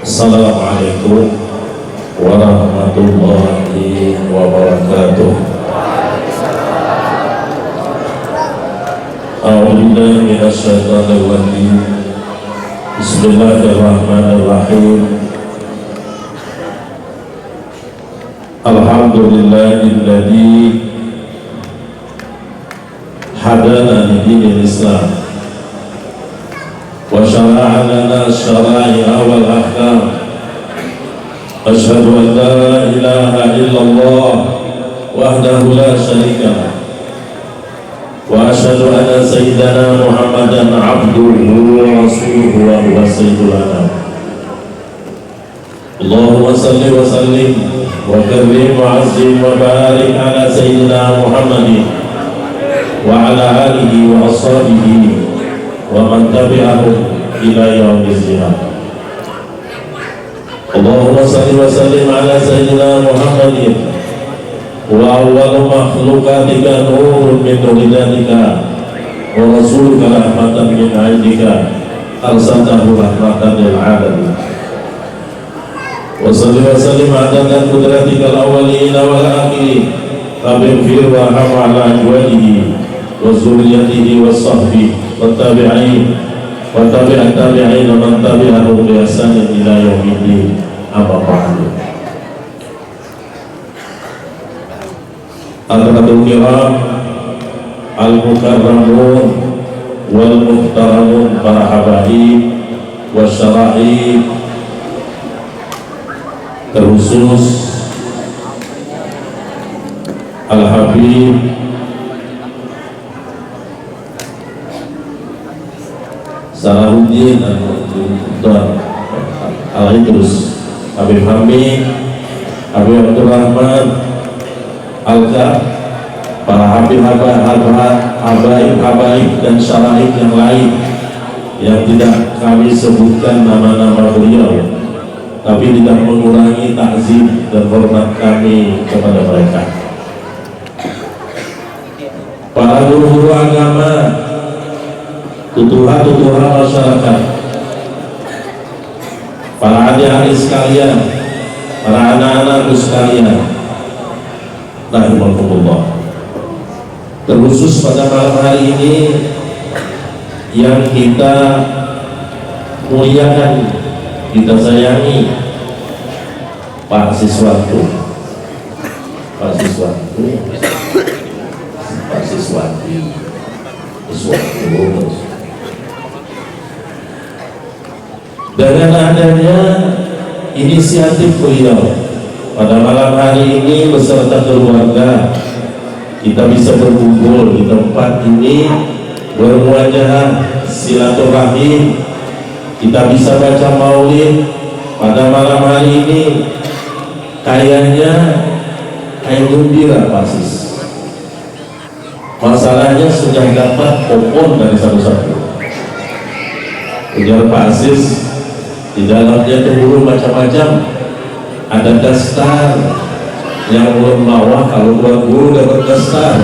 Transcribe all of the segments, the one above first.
Assalamualaikum warahmatullahi wabarakatuh. A'udzubillahi minasyaitonir rajim. Bismillahirrahmanirrahim. Alhamdulillahilladzi hadana lidinil Islam wa syara'a lana syara'i'a wal ahkam. Asyhadu an la ilaha illallah wahdahu la syarika lah wa asyhadu anna sayyidana Muhammadan abduhu wa rasuluhu wa huwa sayyidul anam. Allahumma salli wa sallim wa karrim wa azim wa barik ala sayyidina Muhammadin wa ala alihi wa ashabihi wa man tabi'ahum ila yaumil qiyamah. Allahumma salli wa sallim ala sayyidina Muhammadin wa awwalu makhlukatika nurun min nuridatika wa rasuluka rahmatan min indika arsaltahu rahmatan lil alamin. Wa salli wa sallim ala qudratika al-awwalina wal akhirin rabbi fir wa rahma ala ajwalihi wa zurriyatihi wa sahbihi wa tabi'in wa tabi'at tabi'in man tabi'ahum bi ihsanin ila yaumiddin. Amma ba'du. Al-Qadul Kiram Al-Mukarramun Wal-Muhtaramun, para habaib wa syara'ib, terkhusus Al-Habib Salahuddin Al-Idrus Habib Hamid, Habib Abdul Rahman Al-Ka, para habaib dan syara'ib yang lain yang tidak kami sebutkan nama-nama beliau, tapi tidak mengurangi takzim dan hormat kami kepada mereka. Para guru-guru agama, tutuhan-tutuhan masyarakat, para adik-adik sekalian, para anak-anakku sekalian, rahimakumullah. Terkhusus pada malam hari ini yang kita muliakan, kita sayangi, Pak Siswati, dengan adanya inisiatif beliau pada malam hari ini beserta keluarga, kita bisa berkumpul di tempat ini, bermuajahah, silaturahim, kita bisa baca maulid pada malam hari ini. Kayaknya kayak gembira Pak Sis. Masalahnya sudah dapat popon dari satu-satu. Ujar Pak Sis, di dalamnya terburu macam-macam. Ada dasar yang belum bawah, kalau buat guru dapat dasar.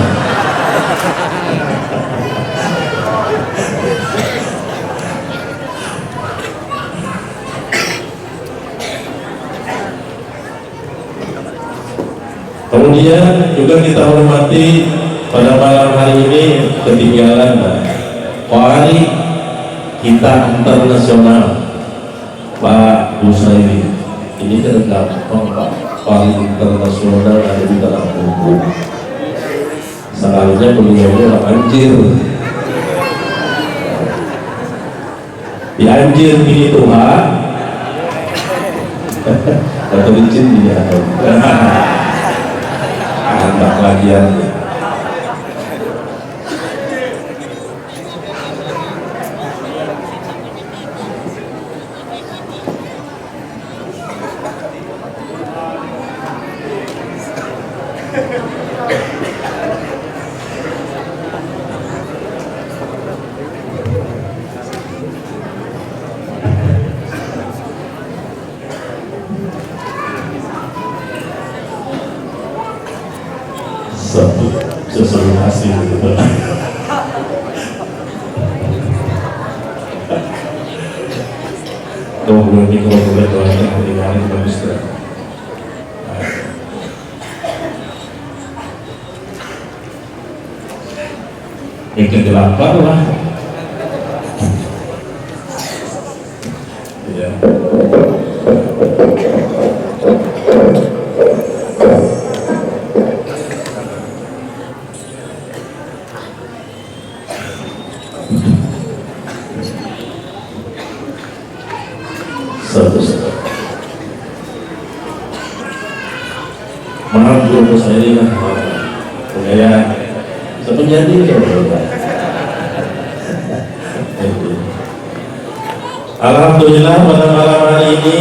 Kemudian juga kita hormati pada malam hari ini ketinggalan Qari kita internasional Pak Busairi. Ini kan gampang Pak, Qari internasional ada di dalam buku. Seharusnya beliau anjir, di anjir ini Tuhan atau licin dia antak lagian. Sesuatu hasil gitu. Kalau boleh doakan hari-hari bagus kan. Yang ke-8 lah. Ya. Maaf dulu saya ini lah, saya sepenjadi Alhamdulillah pada malam hari ini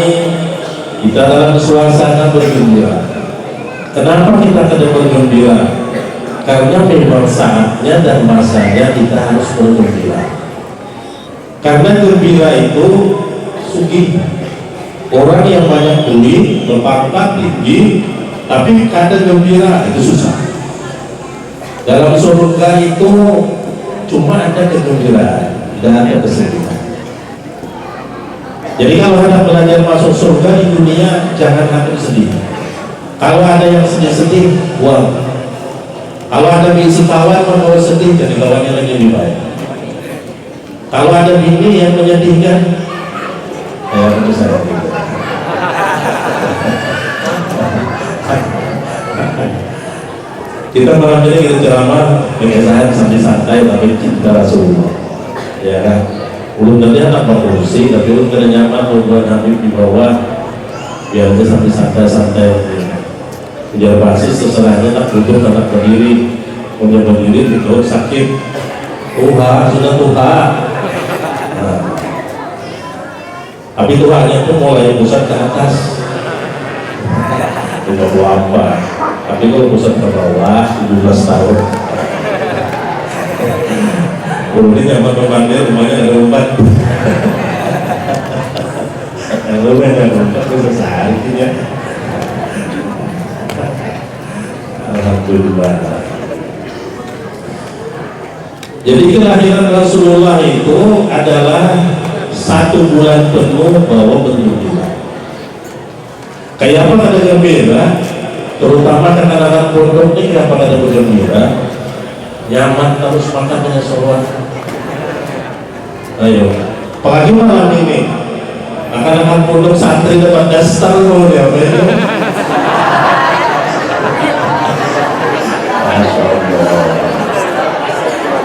kita dalam suasana bergembira. Kenapa kita kada bergembira? Karena memang saatnya dan masanya kita harus bergembira. Karena gembira itu sugih. Orang yang banyak duit, berpangkat tinggi, tapi kada gembira itu susah. Dalam surga itu cuma ada kegembiraan, tidak ada kesedihan. Jadi kalau ada belajar masuk surga di dunia, jangan takut sedih. Kalau ada yang sedih-sedih, buang. Kalau ada bisi kawan membawa sedih, jadi kawannya lagi lebih baik. Kalau ada bini yang menyedihkan, ya tentu saya. Kita malam ini kita ceramah kebiasaan santai-santai tapi cinta Rasulullah, ya kan? Ulun tadi anak berkursi, tapi ulun kena nyaman ulun Habib di bawah, biar aja santai-santai. Biar basis terserahnya tak duduk, tak berdiri, punya berdiri duduk sakit. Tuhan sudah Tuhan. Nah. Tapi Tuhannya itu mulai pusat ke atas. Tidak apa. Tapi kalau pusat ke bawah 17 tahun. Ini nyaman memanggil rumahnya ada umpan. Kalau ada umpan itu selesai ya. Alhamdulillah. Jadi kelahiran Rasulullah itu adalah 1 bulan penuh bahwa bergembira. Kayak apa ada gembira? Terutama anak-anak pondok ini kenapa ada bergembira? Nyaman terus makannya soal. Ayo, apalagi malam ini akan pondok santri dapat dasar loh ya, Masya Allah.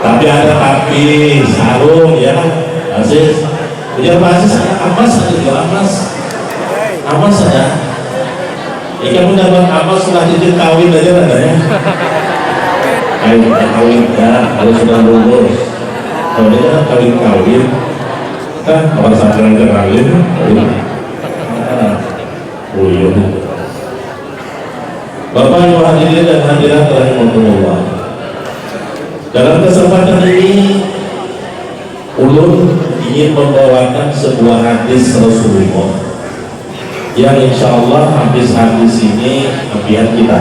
Tapi ada sarung ya, Aziz. Ujar Pak Aziz, amas juga amas saja. Kamu dapat amas setelah cicit kawin aja ada ya. Kawin ya, kalau sudah lulus. Kalau dia kan kawin kan orang sadar aja kawin. Oh iya. Bapak Ibu hadirin dan hadirat rahimahullah. Dalam kesempatan ini ulun ingin membawakan sebuah hadis Rasulullah yang insya Allah hadis-hadis ini biar kita.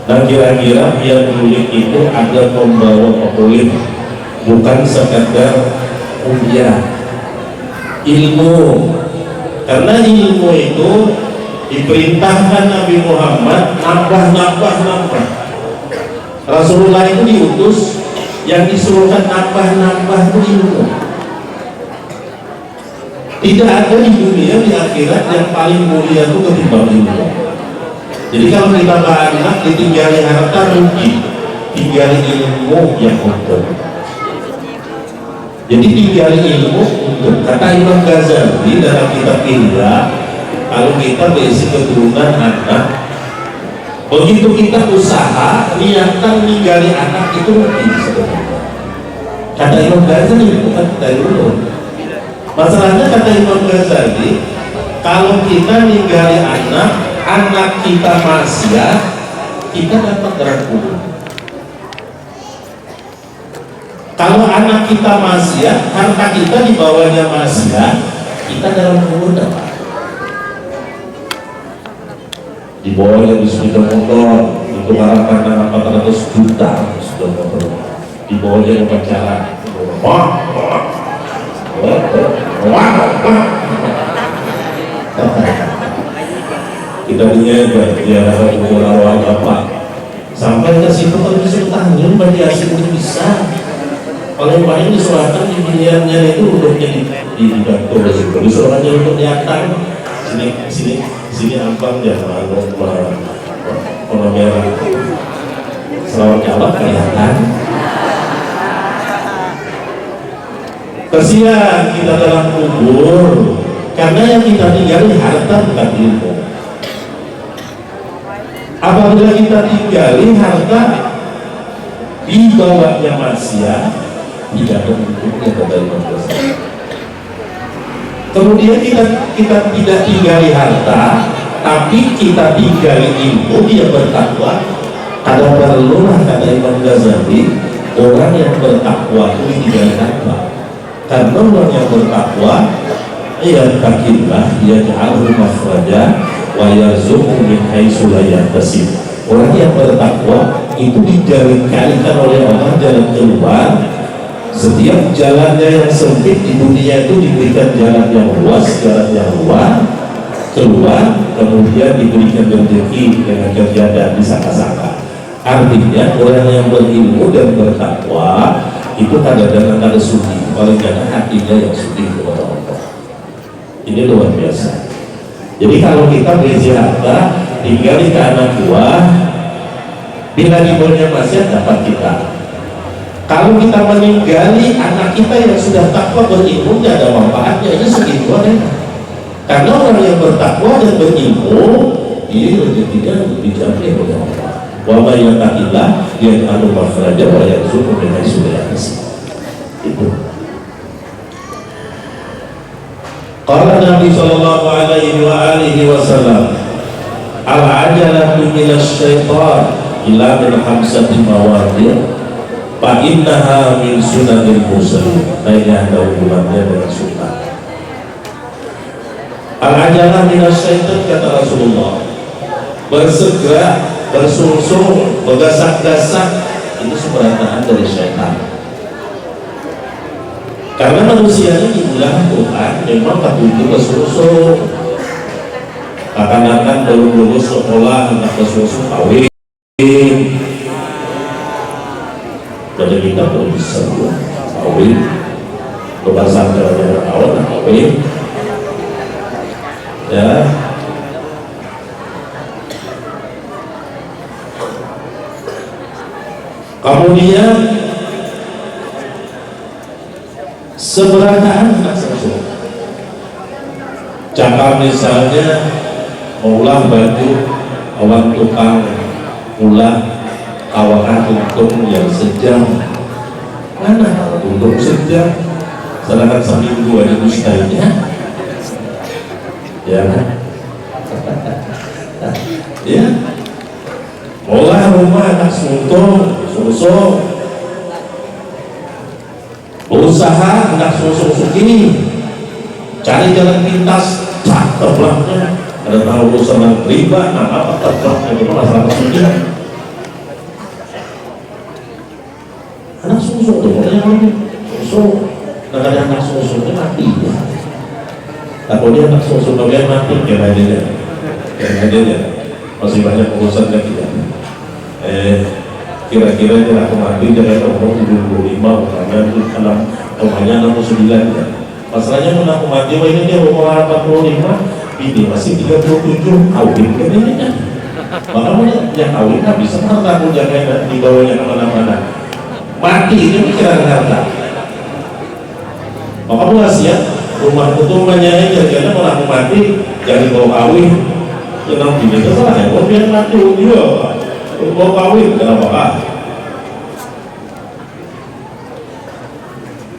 Dan kira-kira biar mulik itu ada membawa pemulik, bukan sekadar kuliah ilmu. Karena ilmu itu diperintahkan Nabi Muhammad nambah. Rasulullah itu diutus yang disuruhkan nambah itu ilmu. Tidak ada di dunia, di akhirat yang paling mulia itu ketimbang ilmu. Jadi kalau kita banyak ditinggali harta rugi, tinggali ilmu yang untung. Jadi tinggali ilmu untung. Kata Imam Ghazali dalam kitab Ihya, kalau kita basic keturunan anak, begitu kita usaha, niatan ninggali anak itu rugi sebenarnya. Kata Imam Ghazali, bukan kita dulu. Masalahnya kata Imam Ghazali, kalau kita ninggali anak kita maksiat, kita dapat neraka. Kalau anak kita maksiat, harta kita dibawanya maksiat, kita dalam kubur dapat. Di bawahnya di sepeda motor, itu harapan 400 juta sepeda motor. Di bawahnya upacara. tadinya dia umur awal bapak sampai ke situ kan disuruh tanggung bagi hasil itu bisa paling-paling diserahkan di pilihannya itu untuk jadi di kantor disuruh aja untuk diantar sini ampang ya warna merah selawat jawab kelihatan. Kasihan kita dalam kubur karena yang kita tinggali harta bukan ilmu. Apabila kita tinggali harta di bawahnya manusia tidak ada bentuknya dari manusia. Kemudian kita tidak tinggali harta, tapi kita tinggali ilmu, dia bertakwa. Ada perlulah kata Imam Ghazali, orang yang bertakwa itu ditinggali harta. Karena orang yang bertakwa, yattaqillah yaj'alhu makhraja wa yarzuqhu min haitsu la yahtasib. Orang yang bertakwa itu dijadikan oleh Allah jalan keluar. Setiap jalannya yang sempit di dunia itu diberikan jalan yang luas, jalan yang luar keluar, kemudian diberikan rezeki dengan kerja dan disangka-sangka. Artinya orang yang berilmu dan bertakwa itu kadang-kadang ada suci, paling kadang hatinya yang suci kepada Allah. Ini luar biasa. Jadi kalau kita berisi harta tinggal di anak buah, bila dibolnya masih dapat kita. Kalau kita meninggali anak kita yang sudah takwa berilmu, tidak ada manfaatnya, itu segitu aja. Karena orang yang bertakwa dan berilmu, ini rezekinya dijamin oleh Allah. Wa may yattaqillah yaj'al makhraja wa yarzuqhu min haitsu la yahtasib. Itu. Qala Nabi sallallahu alaihi wa alihi wasallam, al-ajalatu minasy syaitan ila min khamsati mawadhi' fa innaha min sunanil mursalin. Nah, ada hubungannya dengan sunnah. Al-ajalah minasy syaitan kata Rasulullah. Bersegera, bersungsung, bergasak-gasak itu sebenarnya dari syaitan. Karena manusia ini dibilang Tuhan memang tertuju bersungsung. Akan-akan belum lulus sekolah, anak bersungsung kawin. Jadi kita belum bisa kawin. Kebasan jalan awal kawin. Ya. Kemudian seberataan langsung. Cakap misalnya ulah baju awan tukang ulah kawangan untung yang sejam. Mana untung sejam? Sedangkan seminggu ada mustahilnya. Ya kan? Ya. Olah rumah anak suntung susu, usaha anak susu ini, cari jalan pintas, terbelaknya ada tahu urusan riba, apa terbelaknya itu masalah susu. Anak susu tuh, susu, nggak ada anak susu itu mati. Kalau dia anak susu bagian mati, kira-kira, masih banyak urusan lagi ya. Kira-kira dia aku mati jangan umur 75 karena itu dalam umurnya 69 ya. Masalahnya kalau aku mati ini dia umur 45, ini masih 37 kawin kan ini kan. Makanya yang kawin kan bisa harta aku jangan dibawanya kemana-mana. Mati itu pikiran harta. Maka wasiat rumah rumahnya ini karena kalau aku mati jangan bawa kawin. Jangan gini terserah ya. Kalau dia mati dia mau kawin kenapa kah?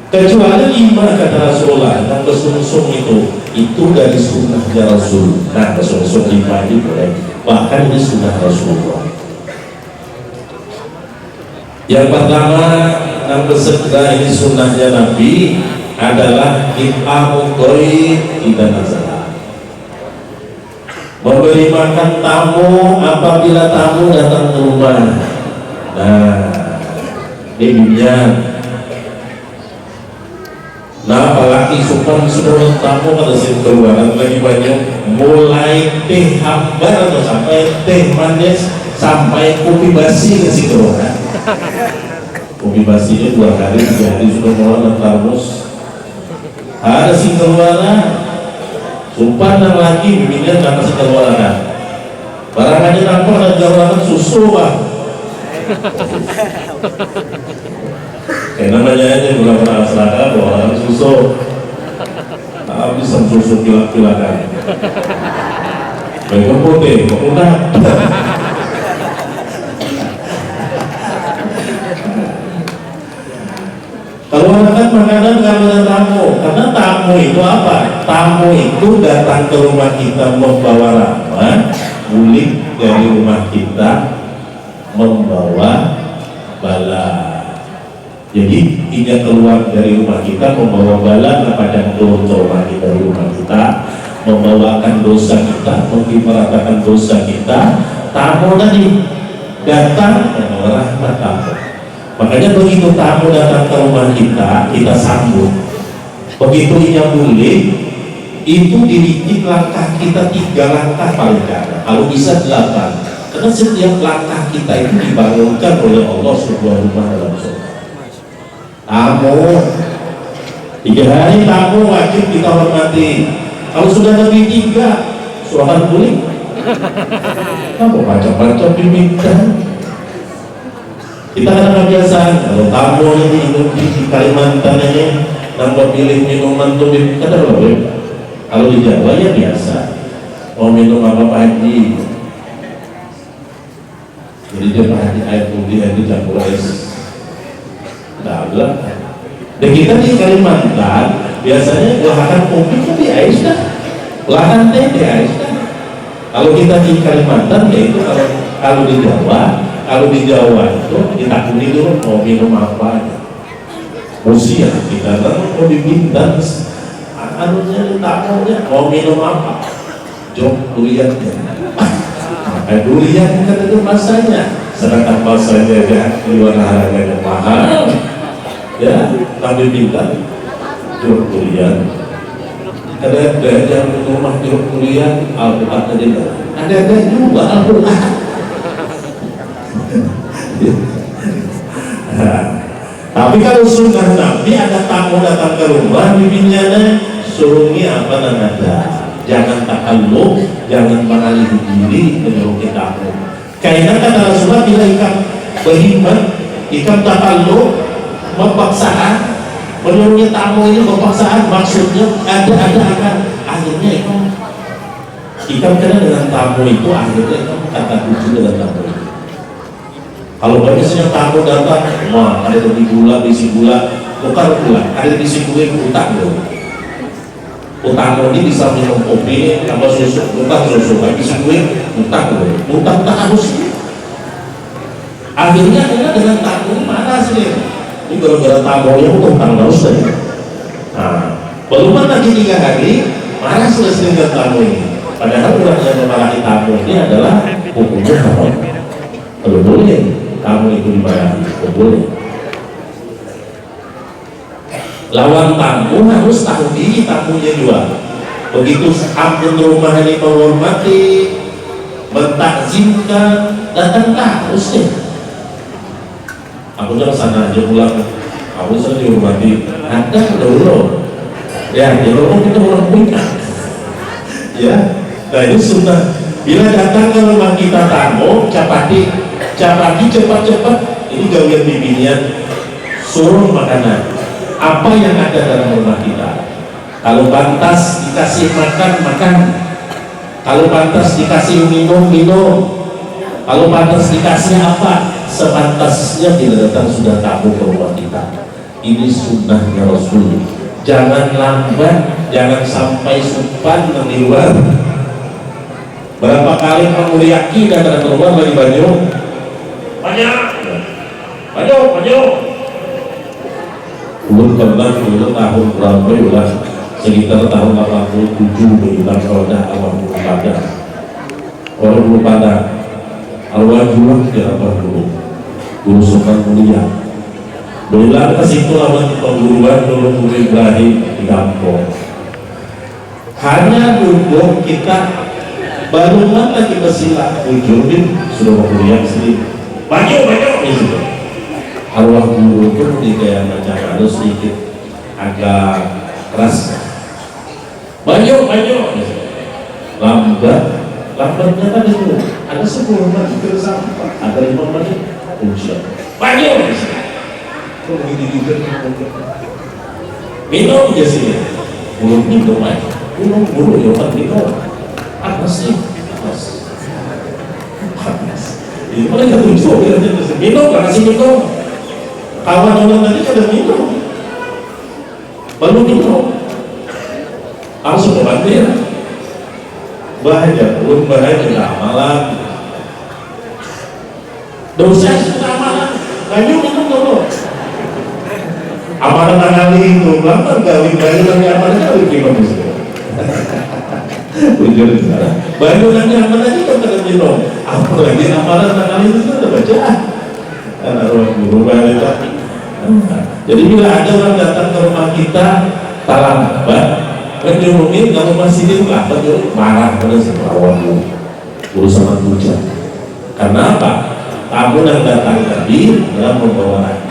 Kecuali 5 kata Rasulullah yang bersungsung itu dari sunnahnya Rasul. Nah bersungsung 5 itu boleh, bahkan ini sunnah Rasulullah. Yang pertama yang bersegera ini sunnahnya Nabi adalah it'amul ghaib idza nazala. Memberi makan tamu apabila tamu datang ke rumah. Nah, ini dunia Nah apalagi supan sudah tamu pada sini keluaran lagi banyak, mulai teh hambar atau sampai teh manis sampai kopi basi ke si keluaran. Kopi basinya 2 hari 3 hari sudah mulai termos. Ada si keluaran, supan dan lagi bimbingnya karena si keluaran. Barangannya nampak dan jauhan susu pak. Kayak namanya aja bukan pernah selaka bahwa susu habis susu pilak-pilakan baik putih, udah kalau makan makanan kalau ada tamu, karena tamu itu apa? Tamu itu datang ke rumah kita membawa rahmat, bulik dari rumah kita membawa bala. Jadi tidak keluar dari rumah kita membawa bala kepada turun ke rumah kita, dari rumah kita membawakan dosa kita, memperhatikan dosa kita. Tamu tadi datang membawa rahmat tamu. Makanya begitu tamu datang ke rumah kita, kita sambut. Begitu ia boleh, itu dirikit langkah kita 3 langkah paling kadang, kalau bisa 8. Karena setiap langkah kita itu dibangunkan oleh Allah sebuah rumah dalam surga. Tamu 3 hari tamu wajib kita hormati. Kalau sudah lebih 3 suapan kulit kamu baca-baca diminta. Kita ada kebiasaan kalau tamu ini di Kalimantan ini nambah pilih minuman tuh kata boleh. Kalau di Jawa ya biasa mau minum apa Pak Haji, jadi dia Pak Haji air putih air dicampur es. Dan kita di Kalimantan biasanya belahan kopi itu di ais dah, belahan teh di ais dah. Kalau kita di Kalimantan ya itu kalau di Jawa itu kita kuning dulu mau minum apa aja. Usia kita kan mau diminta anunya tamunya mau minum apa, jok duriannya. Durian kan itu masanya, sedangkan masanya ya di luar harganya mahal. Ya, kami minta jeruk durian. Ada yang rumah jeruk durian, Alpukat aja ada juga Alpukat. Tapi kalau sunnah Nabi ada tamu datang ke rumah, bibinya suruhnya apa namanya? Jangan takalluf, jangan mengalih diri menyuruhi tamu. Karena kata Rasulullah bila ikam berhimmat, ikam takalluf memaksaan, menyuruhnya tamu ini memaksaan, maksudnya ada akan akhirnya ikam kena dengan tamu itu, akhirnya ikam kata kunci dengan tamu itu. Kalau biasanya tamu datang, wah ada di gula, bisi gula, tukar gula, ada bisi gula utang dulu. Utang ini bisa minum kopi, tambah susu, utang susu, bisi gula utang dulu, utang tak harus. Akhirnya dengan tamu mana sih? Ini gara-gara tamunya utang terus saja. Nah, belum lagi 3 hari, mana selesai dengan tamu ini? Padahal orang yang memarahi tamu ini adalah hukumnya haram. Kalau boleh tamu itu dimarahi, boleh. Lawan tamu harus tahu diri tamunya juga. Begitu ampun rumah ini menghormati, mentakzimkan, datanglah harus deh. Aku jangan sana aja pulang, aku sering dihormati. Ada dulu, ya di rumah kita orang punya. Ya, nah itu sunnah. Bila datang ke rumah kita tamu, capati cepat-cepat. Ini gawian bibinya, suruh makanan. Apa yang ada dalam rumah kita? Kalau pantas dikasih makan. Kalau pantas dikasih minum. Kalau pantas dikasih apa? Sepantasnya tidak datang sudah tamu ke rumah kita. Ini sunnahnya Rasul. Jangan lambat, jangan sampai supan di luar. Berapa kali menguliaki datang ke rumah lagi banyak. Ulun pernah tahun berapa ulah sekitar tahun 87 begitu roda awal pada orang belum pada awal jual di apa dulu guru sopan mulia Berulang ke situ lawan perguruan dulu Guru Ibrahim di kampung. Hanya duduk kita baru lagi bersilat ujungin sudah kuliah sendiri. Maju gitu. Arwah guru itu kayak macam harus sedikit agak keras. Maju. Lambatnya tadi itu ada 10 menit ke sampah, ada 5 menit ujian. Maju. Minum aja sih, belum minum aja, minum ya kan minum. Apa sih? Panas. Ini mereka tujuh, minum karena sih minum. Kawan orang tadi sudah minum, baru minum, langsung kebantir. Bahaya, belum bahaya amalan. Dosa sudah amalan, lanjut minum dulu. Amalan kali itu, lama kali banyak lagi amalan kali kita bisa. Ujur di sana. Banyak lagi amalan itu kita minum. Apalagi amalan kali itu sudah baca. Anak roh guru balik. Jadi bila ada orang datang ke rumah kita, talambat, menjurungin kalau masih di rumah, marah pada si perawan urusan hujan. Karena apa? Tamu yang datang tadi adalah membawa anak.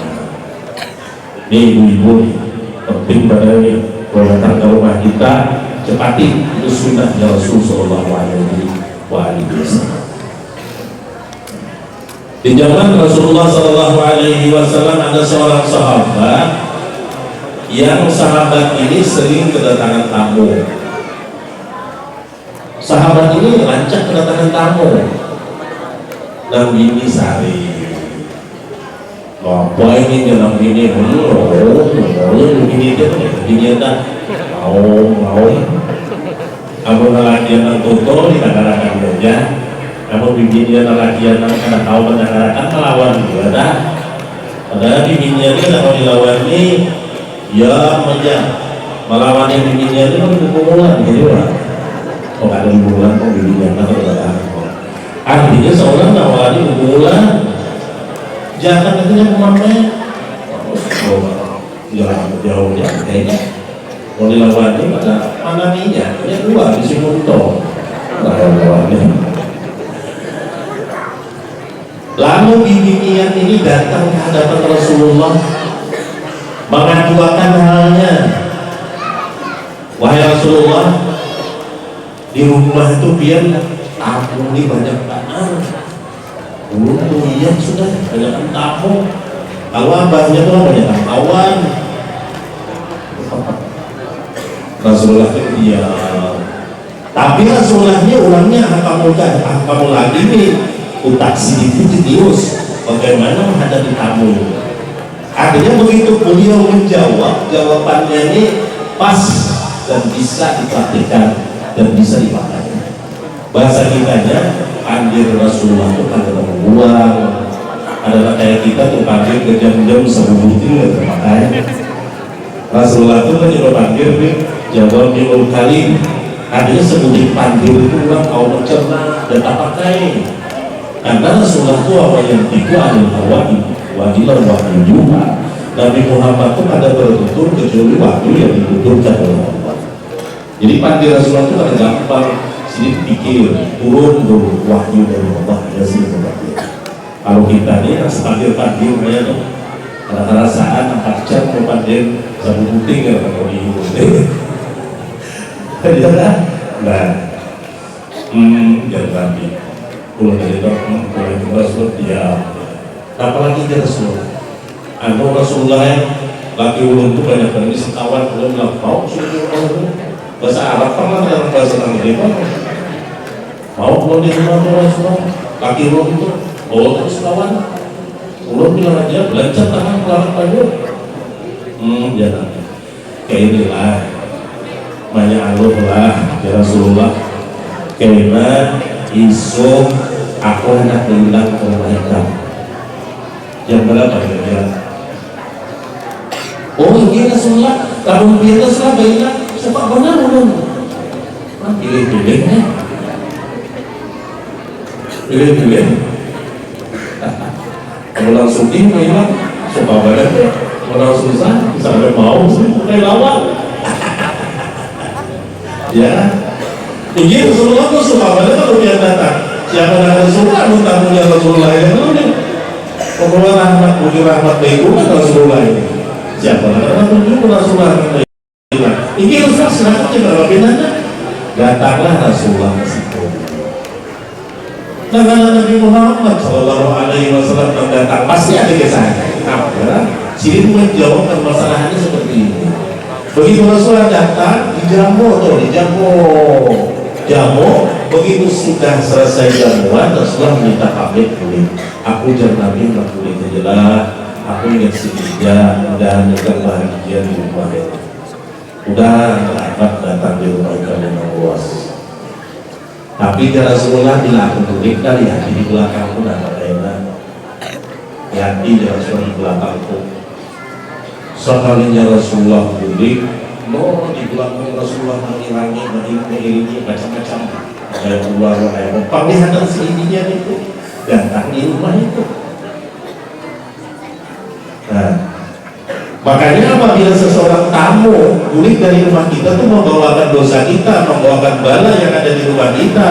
Ini ibu-ibu penting pada ini kalau datang ke rumah kita cepati, itu sunnah Rasul Sallallahu Alaihi Wasallam. Di zaman Rasulullah Sallallahu Alaihi Wasallam ada seorang sahabat yang sahabat ini sering kedatangan tamu. Sahabat ini rancak kedatangan tamu. Nabi ini sari. Apa ini dalam ini ini dia mau kamu latihan tutor di negara-negara saja, kamu bikinnya latihan karena tahu menegarakan melawan juga dah. Padahal bikinnya dia kalau dilawan ini ya melawan yang bikinnya itu kan pukulan gitu lah. Kok ada pukulan kok bikinnya kan artinya seorang nawari pukulan. Jangan katanya memakai jauh kayaknya mau dilawannya mana minyak dua di Simunto lalu bibi-bibian ini datang ke hadapan Rasulullah mengadukan halnya. Wahai Rasulullah, di rumah itu biar tamu ini banyak banget. Iya sudah banyak tamu. Kalau abahnya tuh banyak kawan. Rasulullah itu dia. Tapi Rasulullahnya ulangnya kamu lagi nih utak sedikit jenius. Bagaimana menghadapi tamu? Akhirnya begitu beliau menjawab, jawabannya ini pas dan bisa dipraktikkan dan bisa dipakai. Bahasa kitanya panggil Rasulullah itu kan membuang adalah kayak kita tuh panggil ke jam-jam sebelum itu ya terpakai. Rasulullah itu kan juga panggil nih jawab minggu kali artinya sebelum panggil itu ulang kau mencerna dan tak pakai karena Rasulullah itu awal yang tiga adalah wajilah wahyu juga. Nabi Muhammad itu ada bertutur kecuali wahyu yang dituturkan oleh Allah. Jadi panggil Rasulullah itu ada gampang sedikit pikir turun dulu wahyu dari Allah ya sih. Kalau kita ini panggil kayak tuh karena saat 4 jam mau panggil satu puting ya kalau di nah jangan lagi pulang dari dokter pulang ke Rasul dia apalagi dia Rasulullah yang laki ulun itu banyak banget sekawan belum bilang mau suruh bahasa Arab kan dalam bahasa Inggris mau belum di rumah Rasulullah kaki ulun itu terus lawan ulun bilang aja belajar tangan melawan padu jangan kayak inilah banyak alur lah ya Rasulullah kalimat isu aku hendak bilang ke mereka jam berapa ya oh ini Rasulullah kalau biar Rasulullah bilang sepak benar ulun pilih-pilihnya pilih-pilih kalau langsung bilang suka badan Kalau susah, misalnya mau sih pakai lawan. Ya, ini Rasulullah tuh suka banget kalau dia datang. Siapa yang Rasulullah, tamunya Rasulullah yang dulu nih. Pokoknya rahmat, puji rahmat baikuman Rasulullah ini. Siapa yang puji Rasulullah yang baikuman. Ini Rasulullah senang juga pinanya. Datanglah Rasulullah ke situ. Nah, kalau Nabi Muhammad Shallallahu Alaihi Wasallam datang pasti ada kisahnya. Nah, sini menjawab permasalahannya seperti ini. Begitu Rasulullah datang, dijamu, begitu sudah selesai jamuan, Rasulullah minta pamit dulu. Aku jangan Nabi nggak boleh jelas. Aku ingin sedikit dan juga bahagia di rumah ini. Udah terlambat datang di rumah kalian yang luas. Tapi Rasulullah bilang untuk kita lihat di belakangku dan lain-lain. Hati di Rasulullah di belakangku. Sekalinya Rasulullah budi, di belakang Rasulullah mengiringi macam-macam. Kayak keluar, kayak penglihatan seininya itu datang di rumah itu. Nah, makanya apabila seseorang tamu guling dari rumah kita itu membawakan dosa kita, membawakan bala yang ada di rumah kita,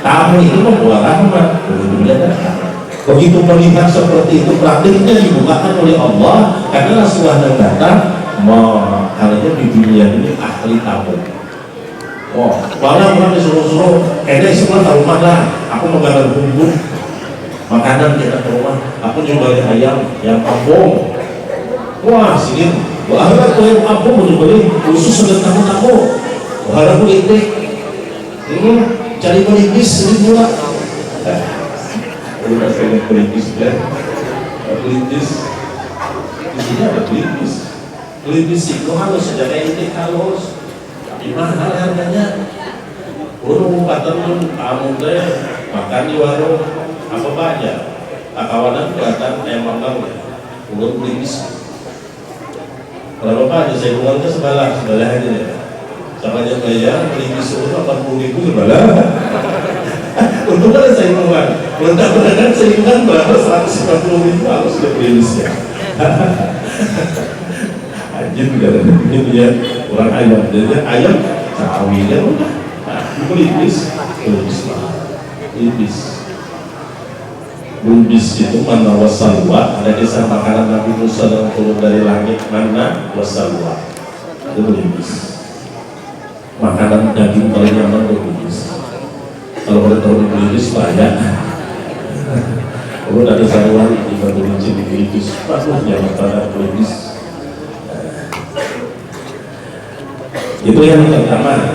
tamu itu membawa rahmat. Begitu dia datang. Begitu melihat seperti itu, praktiknya dibukakan oleh Allah karena Rasulullah yang datang, halnya di dunia ini ahli tamu. Oh, malah orang disuruh-suruh, kayaknya semua tahu mana? Aku menggambar bumbu makanan kita ke rumah, aku jual ayam yang kampung. Wah, sini, wah harap tuh yang kampung mau beli khusus untuk tamu-tamu. Wah harap tuh intik, cari pelipis ini murah. Udah sekali pelipis kan, pelipis di sini ada pelipis. Pelipis itu halus, sejaga intik halus, tapi mahal harganya. Urung katakan kamu deh makan di warung apa banyak, kawanan kelihatan emang banget. Urung pelipis. Berapa aja saya buang ke sebelah aja deh. Sama aja bayar pelipis itu 80.000 sebelah. Untuk mana saya buang? Letak-letak saya buang berapa 150.000 harus ke pelipisnya. Anjir juga ini punya orang ayam. Jadi ayam cawinya udah. Pelipis Bulbis itu mana wasalwa, ada kisah makanan Nabi Musa yang turun dari langit, mana wasalwa itu bulbis, makanan daging paling nyaman bulbis. Kalau boleh tahu bulbis banyak. Kalau ada sarwa di batu cincin di bulbis, pastinya makanan bulbis. Itu yang pertama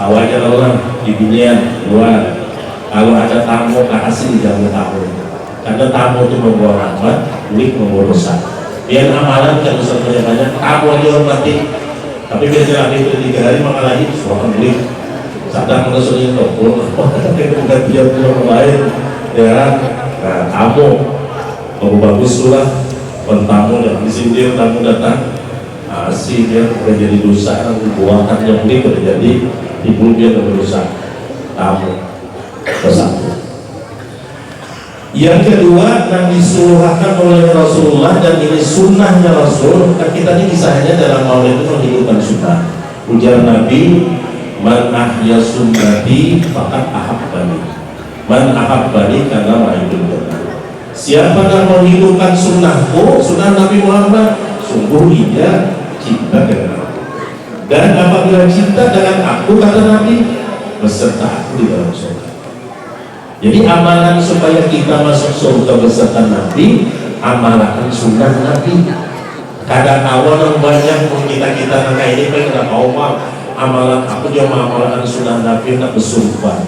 awalnya orang di binian luar. Kalau ada tamu kasih jamu tamu, karena tamu itu membawa rahmat, buik membawa dosa. Biar amalan kan dosa banyak, tamu aja hormati. Tapi biar itu 3 hari maka lagi suruhkan buik. Sadar kita sering topul, bukan dia pulang lain. Ya, nah tamu, bagus lah. Tamu yang disindir tamu datang, asih dia udah jadi dosa, buatannya buik udah jadi ibu dia berdosa. Tamu. Satu. Yang kedua yang disuruhkan oleh Rasulullah dan ini sunnahnya Rasul. Kita ini kisahnya dalam maulid itu menghidupkan sunnah. Ujar Nabi, man ahya sunnati faqad ahabbani. Man ahabbani karena wahidul. Siapa yang menghidupkan sunnahku, sunnah Nabi Muhammad, sungguh ia cinta dengan aku. Dan apabila cinta dengan aku, kata Nabi, beserta aku di dalam surga. Jadi amalan supaya kita masuk surga beserta Nabi, amalkan sunnah Nabi. Kadang awal yang banyak kita nggak ini kan nggak mau amalan aku dia amalkan sunnah Nabi nak bersurga.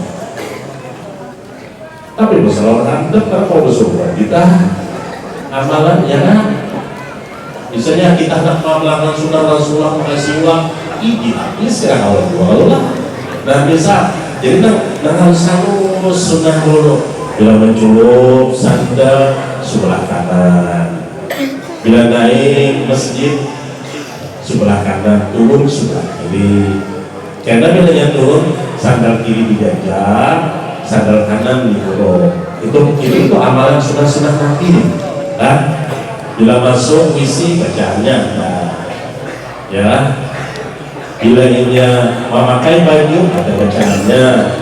Tapi masalah anda kalau mau bersurga kita amalannya misalnya kita nak melakukan sunnah Rasulullah mengasih uang, ini habis kan awal lah. Dan bisa jadi harus sunnah dulu. Bila mencukup sandal sebelah kanan, bila naik masjid sebelah kanan, turun sebelah kiri. Karena bila yang turun sandal kiri dijajar, sandal kanan dikurung. Itu amalan sunnah Nabi. Nah, Bila masuk misi bacaannya, nah, ya. Bila ingin memakai baju ada bacaannya.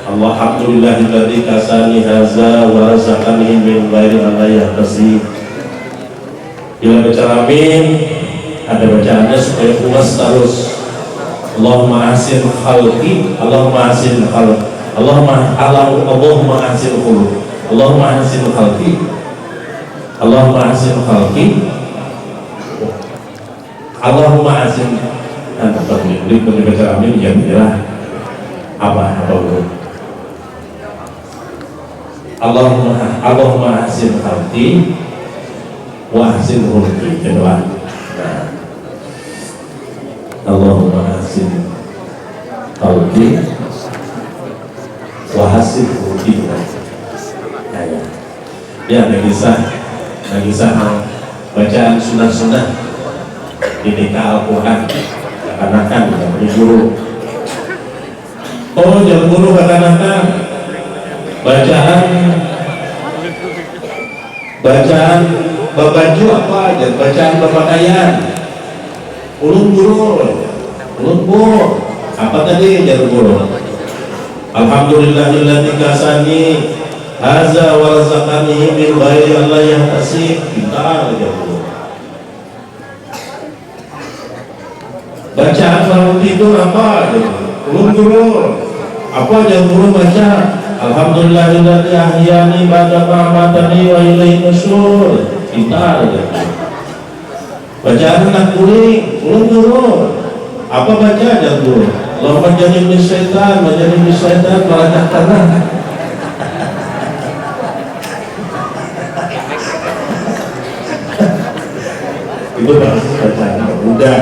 Alhamdulillahilladzi kasani haza wa razaqani min ghairi an yahtasib. Bila baca amin ada bacaannya supaya puas terus. Allahumma ahsin khalqi, Allahumma ahsin khalq, Allahumma ahsin khuluq, Allahumma ahsin khalqi, Allahumma ahsin khalqi, Allahumma ahsin. Nah, tempat milik baca amin ya bila apa dulu. Allahumma ahsin khalqi wa ahsin khuluqi. Kedua. Allahumma ahsin khalqi wa ahsin khuluqi. Ya, kisah bacaan sunnah-sunnah di nikah Al-Quran. Kanakan dari guru. Oh, jangan guru kanakan. Bacaan babaju apa aja? Bacaan berpakaian. Ulun guru. Apa tadi jangan guru? Alhamdulillahilladzi kasani haza wa razaqani min ghairi an yahtasib. Kita aja guru. Bacaan bangun tidur apa? Belum guru. Apa aja guru baca? Alhamdulillahilladzi ahyani ba'da ma amatani wa ilaihi nusyur. Kita aja. Bacaan anak kuring, belum guru. Apa baca aja guru? Allahumma jannibni syaitan, wa jannibni syaitan malakah tanah. Itu bacaan udah.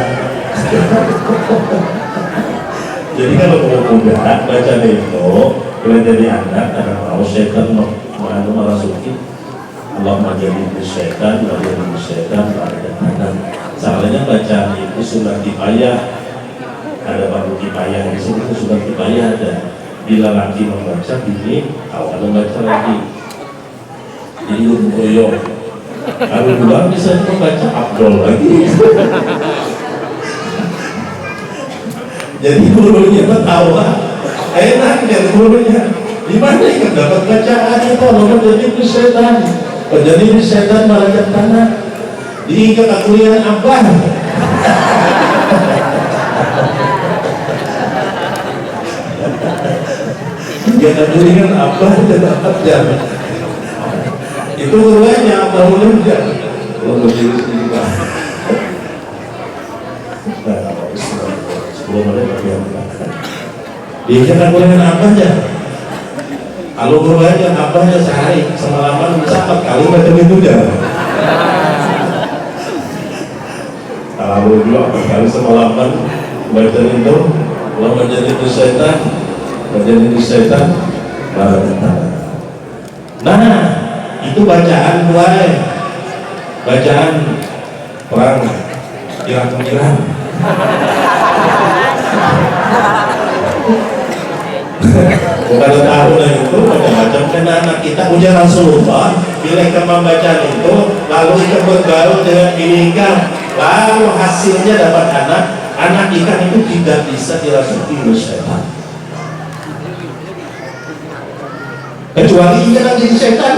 Jadi kalau muda baca itu boleh jadi anak karena mau syaitan merasuki. Allahumma jannibni syaitan wa jannibni syaitan malakah tanah. Soalnya bacaan itu sunnah kifayah. Ada baru kifayah di sini itu sunnah kifayah ada. Bila lagi membaca ini awal membaca lagi. Jadi koyo. Kalau dua bisa membaca Abdul lagi. Jadi gurunya ketawa, enak ya gurunya. Di mana yang dapat bacaan itu? Allahumma jannibni syaitan, wa jannibni syaitan malakah tanah. Diingat akulian apa? Ingat akulian apa? Dapat jam. Itu gurunya apa ulunnya? Kalau berdiri sendiri pak. Dia kan boleh apa aja. Kalau guru aja apa aja sehari semalaman bisa 4 kali baca itu aja. Kalau juga 4 kali semalaman baca itu, Allah menjadi syaitan, Nah, itu bacaan mulai bacaan perang Irak. Bukan tahu lah itu macam-macam karena anak kita ujian Rasulullah bila kita membaca itu lalu kita bergaul dengan ikan lalu hasilnya dapat anak ikan itu tidak bisa dirasuki oleh syaitan kecuali ikan yang jadi syaitan.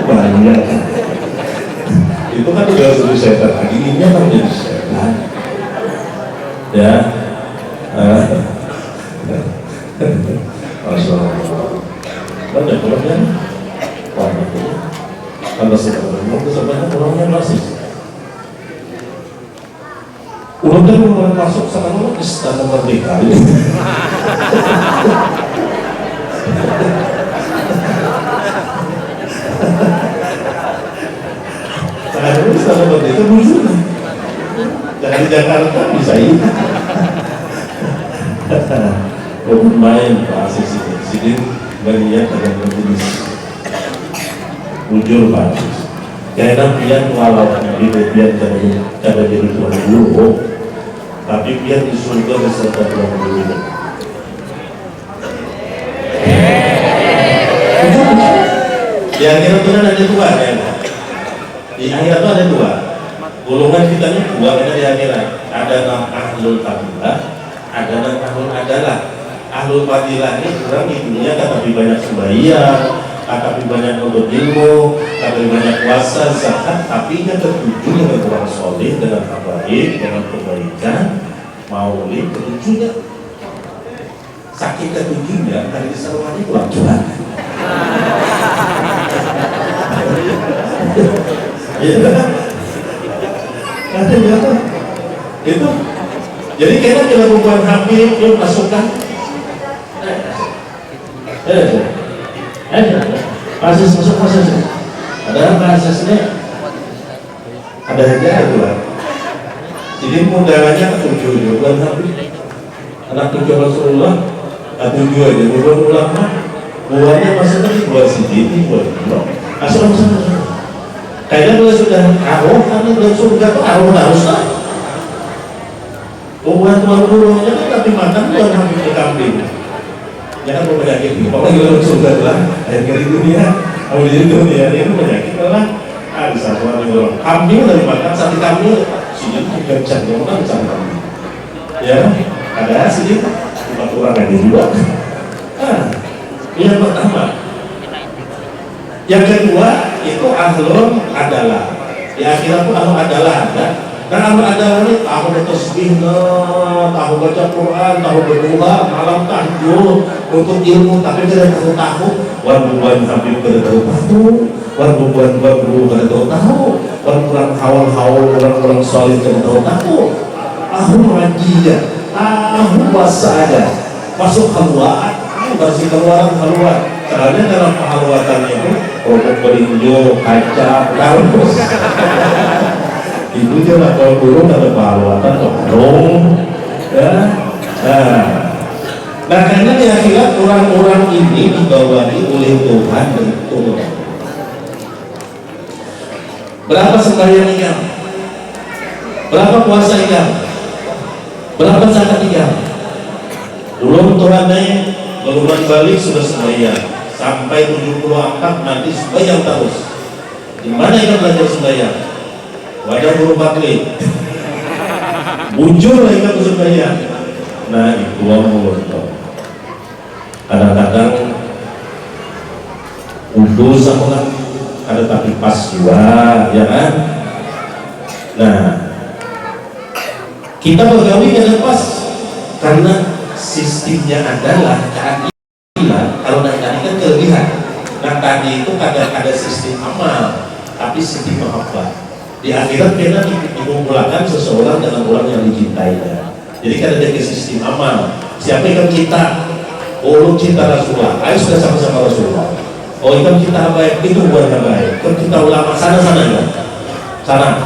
Banyak itu kan udah jadi setan lagi ini kan jadi setan ya. Masya Allah banyak orangnya kalau sebenarnya orangnya masih orang masuk sana istana merdeka Karena istana merdeka musuh jangan di Jakarta bisa ini main Pak Asis Sidin Bania kadang berjenis ujur Pak Asis karena pian walau di pian cara jadi tuan guru tapi pian di surga beserta tuan guru Di akhirat itu ada dua kan? Di akhirat itu ada dua. Golongan kita ini dua karena di akhirat. Ada nama ahlul fadilah, ada nama ahlul adalah. Ahlul fadilah ini orang di dunia tapi banyak sembahyang, tapi banyak untuk ilmu, tapi banyak puasa, zakat, tapi yang tertuju dengan orang soleh, dengan baik, dengan kebaikan, maulid, ketujuhnya sakit ketujuhnya dari sarwani pulang curhat. Katanya apa? Itu. Jadi kita bukan hamil, belum masukkan. Proses masuk proses. Ada prosesnya. Ada aja itu lah. Jadi modalnya ketujuh, bukan hamil. Anak tujuh Rasulullah, tujuh aja, bukan ulama. Buahnya masuknya di buah sini, buah ini. Masuk. Kayaknya kalau sudah arwah, karena belum surga itu arwah harus lah. Buah tuan buruhnya kan tapi makan bukan hamil di kambing. Jangan mau penyakit, pokoknya kalau surga lah, akhir di dunia, kalau di dunia ini penyakit lah. Ada satu orang yang kambing dari makan sate kambing, sini tiga jam yang mana bisa kambing. Ya, ada sini 4 orang aja juga. Yang pertama. Yang kedua itu ahlul adalah. Di akhirat itu ahlul adalah ada. Dan ahlul adalah ini tahu bertasbih, tahu baca Quran, tahu berdoa, malam tahajud untuk ilmu, tapi tidak tahu wan habib tidak tahu, wan baru tidak tahu, wan kurang haul orang solid tidak tahu. Ahlul rajiyah, tahu wasada, masuk keluar, bersih keluar. Karena dalam kehalwatannya itu produk berinjo, kaca, daun itu jelas kalau dulu ada kehalwatan dong ya. Nah karena di akhirat orang-orang ini dibawahi oleh Tuhan dan Tuhan. Berapa sembahyang yang? Berapa puasa yang? Berapa zakat yang? Belum Tuhan naik, belum balik sudah sembahyang. Sampai 74 nanti sembahyang terus. Di mana kita belajar sembahyang? Wadah guru bakli. Muncul lagi kita sembahyang. Nah itu mulut. Kadang-kadang udah sama kan ada tapi pas juga, ya kan? Nah kita bergawi dengan pas karena sistemnya adalah keadilan. Kalau tadi kan kelebihan. Nah tadi itu kadang ada sistem amal, tapi sistem mahabbah. Di akhirat kita dikumpulkan seseorang dengan orang yang dicintainya. Jadi kan ada sistem amal. Siapa yang cinta? Oh lu cinta Rasulullah. Ayo sudah sama-sama Rasulullah. Oh itu cinta baik, itu buat yang baik. Kan cinta ulama sana ya. Sana.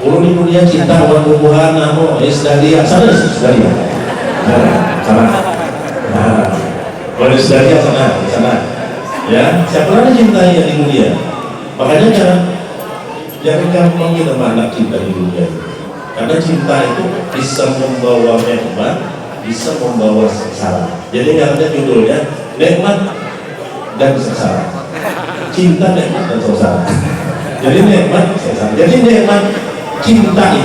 Ulun di dunia cinta orang bubuhan, namu, isdalia sana isdalia. Sana. Nah. Kalau istilahnya sana, ya siapa lagi cintai yang di dunia? Makanya jangan gampang kita mandang cinta di dunia, karena cinta itu bisa membawa nikmat, bisa membawa sengsara. Jadi nggak ada judulnya nikmat dan sengsara, cinta nikmat dan sengsara. Jadi nikmat sengsara. Jadi nikmat cinta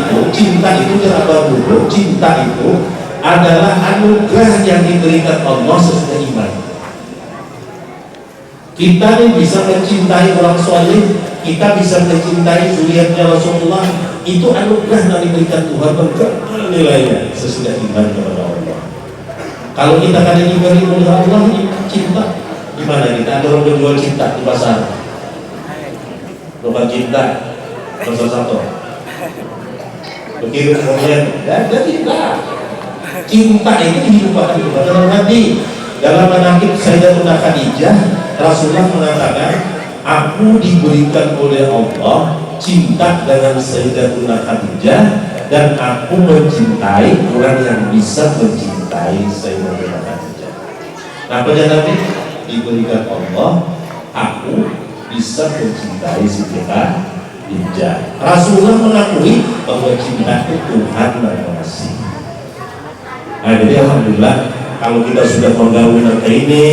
itu kenapa dulu? Cinta itu adalah anugerah yang diberikan Allah sesuai iman. Kita ini bisa mencintai orang soleh, kita bisa mencintai zuriatnya Rasulullah. Itu anugerah yang diberikan Tuhan, berapa nilainya sesudah iman kepada Allah. Kalau kita kadang diberi oleh Allah ini cinta, gimana kita? Ada orang berjual cinta di pasar, bukan cinta, pasar satu. Begitu kemudian, ada cinta. Cinta itu dilupakan dalam hati. Dalam manaqib Sayyidatuna Khadijah, Rasulullah mengatakan, aku diberikan oleh Allah cinta dengan Sayyidatuna Khadijah, dan aku mencintai orang yang bisa mencintai Sayyidatuna Khadijah. Nah, pada Nabi diberikan Allah, aku bisa mencintai Siti Khadijah. Rasulullah mengakui bahwa cinta itu Tuhan yang mengasihi. Nah, jadi alhamdulillah kalau kita sudah menggawi nanti ini,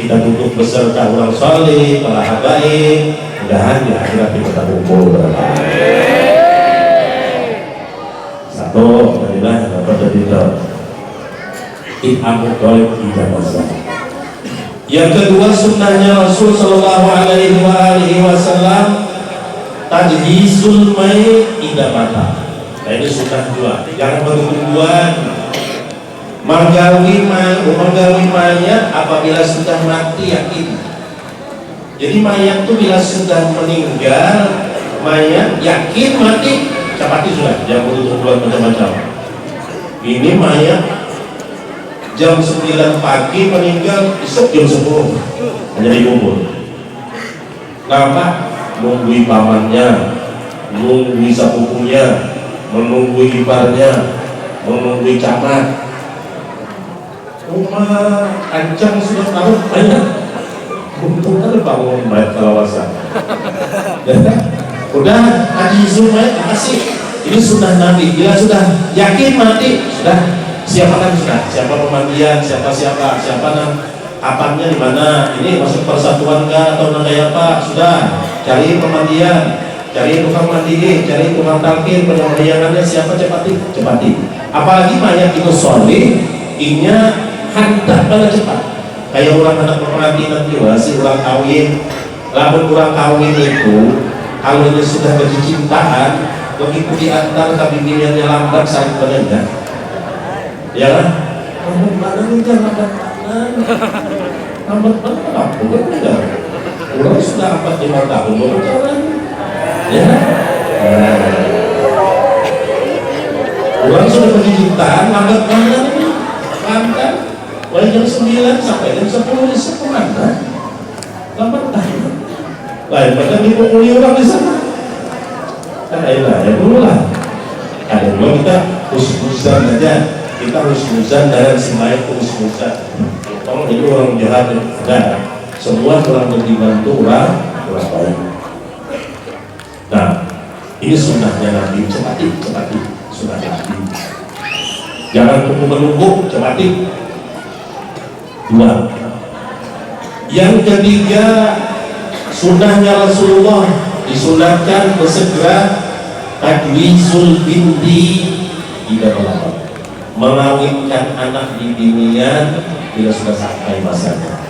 kita duduk beserta orang soleh, para habaib, mudahan di akhirat kita kumpul. Satu, inilah dapat dari Amuk Dolib tidak masalah. Yang kedua, sunnahnya Rasul Shallallahu Alaihi Wasallam tajhizul mayit tidak mata. Nah ini sunnah dua. Jangan bertujuan menggawi mayat apabila sudah mati yakin. Jadi mayat itu bila sudah meninggal, mayat yakin mati, capati sudah. Jangan bertujuan macam-macam. Ini mayat jam 9 pagi meninggal, besok jam 10 hanya dikubur. Kenapa? Nunggui pamannya, nunggui sepupunya, menunggui iparnya, menunggui camat. Rumah ancang sudah tahu banyak. Untung kan bangun mayat kalawasan. Udah haji mayat kasih. Ini sunnah Nabi. Bila sudah yakin mati, sudah siapakan sudah. Siapa pemandian, siapa apanya di mana. Ini masuk persatuan kah atau kayak apa? Sudah. Cari pemandian, cari tukang mandi, cari tukang talqin, penyembayangannya siapa cepati. Apalagi mayat itu soleh, inya hantar pada cepat. Kayak orang anak pemerhatian juga, si orang kawin, lamun orang kawin itu, kalau ini sudah bercintaan, begitu diantar ke bibirnya lambat saling berdekat. Ya kan? Lambat mana nih jangan lambat mana? Bukan. Orang sudah 45 tahun baru jalan. Ya. Orang sudah bercintaan, lambat mana nih? Lambat. Mulai jam 9 sampai jam 10 di mana? Lambat tahun. Lain macam dipukuli orang di sana. Ya dulu lah. Ada dulu kita husnuzan aja. Kita husnuzan dan semuanya husnuzan. Kalau itu orang jahat enggak. Semua telah dibantu orang baik. Nah, ini sunnahnya Nabi. Cepati sunnah Nabi. Jangan tunggu-menunggu, cepati. Dua. Yang ketiga, sunnahnya Rasulullah disunahkan bersegera tadwisul binti tidak melapor, mengawinkan anak di dinian bila sudah sampai masanya.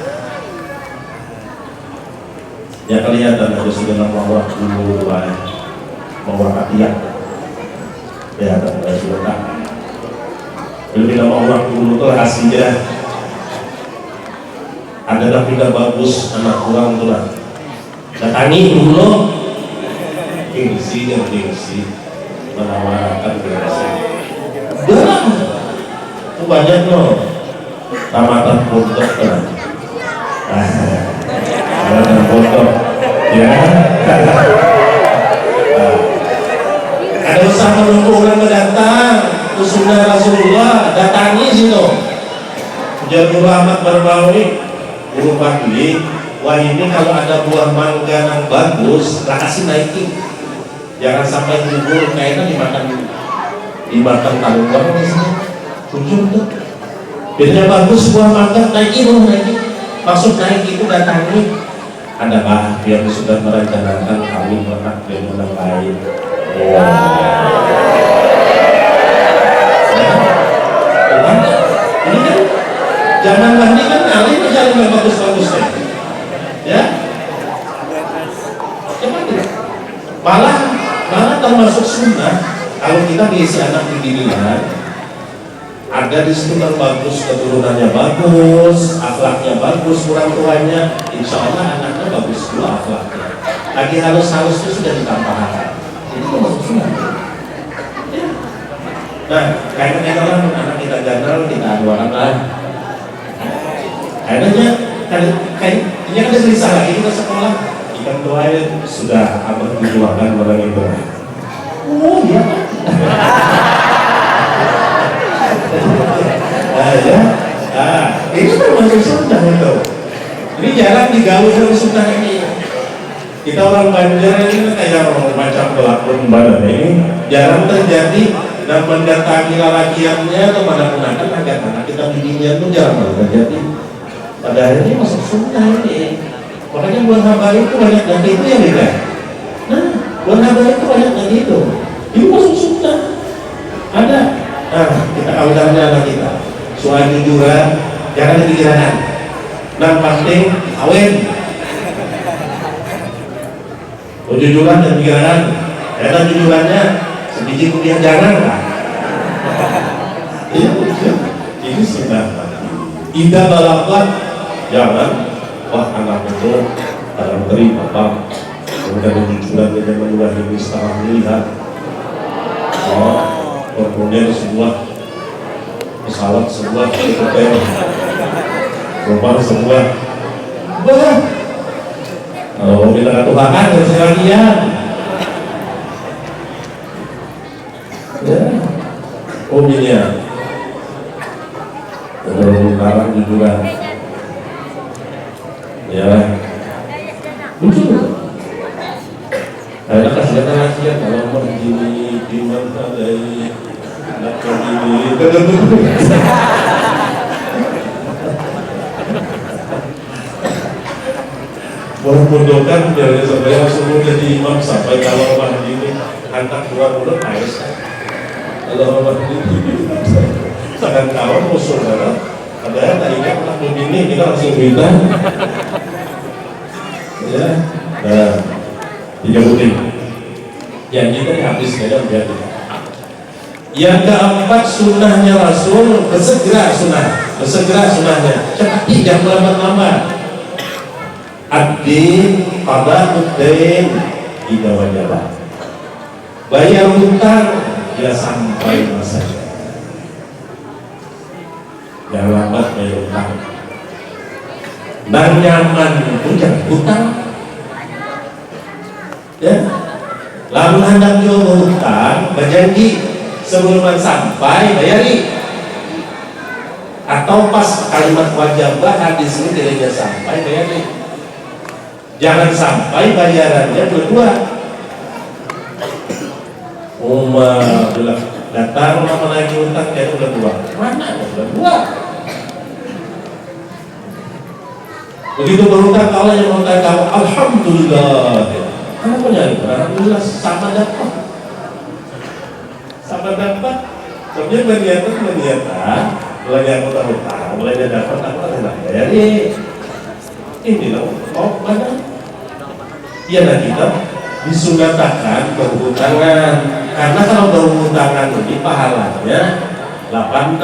Ya kelihatan harus sudah mawak dulu mawak atiak. Ya tak sudah tak. Bila mawak dulu tuh hasilnya ada tidak bagus anak kurang tuh lah. Datangi dulu gengsi menawarkan gengsi. Dalam itu banyak loh tamatan pondok kan. Tamatan pondok ya. Ada usaha menunggu orang mendatang. Itu sunnah Rasulullah. Datangi situ. Jabir Ahmad Barbawi guru pagi. Wah ini kalau ada buah mangga yang bagus, lah kasih naikin. Jangan sampai gugur kayaknya dimakan tanggung di sini. Ujung tuh. Bedanya bagus buah mangga naikin. Maksud naik itu datangi. Ada yang sudah merencanakan kawin anak dengan orang lain. Ini kan zaman mandi kan kali mencari yang bagus-bagus ya. Malah termasuk sunnah kalau kita diisi anak di dirinya ada di situ yang bagus, keturunannya bagus, akhlaknya bagus, orang tuanya insya Allah anaknya bagus pula akhlaknya. Lagi halus-halus itu sudah ditambahkan. Ini termasuk sunnah. Nah, kayaknya orang anak kita gagal, kita aduan lah. Kayaknya ada selisih lagi kita sekolah. Ikan tuai sudah abang dijualkan orang itu. Oh iya. Ya. Ini termasuk sunnah itu. Ini jarang digaul dari sunnah ini. Kita orang Banjar ini kayak orang macam pelakon badan ini jarang terjadi dan mendatangi lalakiannya kepada ponakan anak kita bidinya itu jarang terjadi. pada akhirnya masuk sunnah ini. Makanya bulan haba itu banyak yang itu ya beda. Nah, bulan haba itu banyak yang itu. Itu masuk sunnah. Ada. Nah, kita kawinannya anak kita. Soal jujuran, jangan ada pikiran. Nah, penting kawin. Jujuran dan pikiran. Karena jujurannya sebiji kuliah jangan lah. Ini sunnah. Indah balapan jangan. Wah, anak itu dalam terima apa? Kemudian jujuran dengan menurut ini setengah melihat. Oh, kemudian semua pesawat semua hotel rumah semua. Wah, kalau kita tuhankan dan sekalian. Ya, umumnya larang jujuran. Ya, lucu. Ada kasihan kalau mau begini di mana dari anak begini. Mundur-mundurkan biar sampai langsung jadi imam sampai kalau Mahdi ini hantar dua mulut air. Kalau Mahdi ini sangat kawan musuh saudara. Ada tak ingat anak begini kita langsung minta. Ya, nah, 3 butir. Yang kita habis saja menjadi. Yang keempat sunnahnya Rasul bersegera sunnahnya. Cepat tidak melambat-lambat. Ad-din qada'ud-dain idza wajaba. Bayar hutang ya sampai masanya. Jangan lambat bayar hutang. Dan nyaman itu jangan hutang. Ya. Lalu hendak juga hutang, berjanji sebelum sampai bayari. Atau pas kalimat wajibah hadis ini tidak sampai bayari. Jangan sampai bayarannya berdua. Umar bilang datang lama lagi hutang dia berdua. Mana berdua? Begitu berhutang Allah yang menghutang kamu, alhamdulillah. Kenapa nyari? Alhamdulillah sama dapat. Sebenarnya berniatan, mulai aku tahu mulai dia dapat apa enak bayari. Ini loh, mau mana? Iya nah kita disunatakan berhutangan. Karena kalau berhutangan ini pahalanya 18,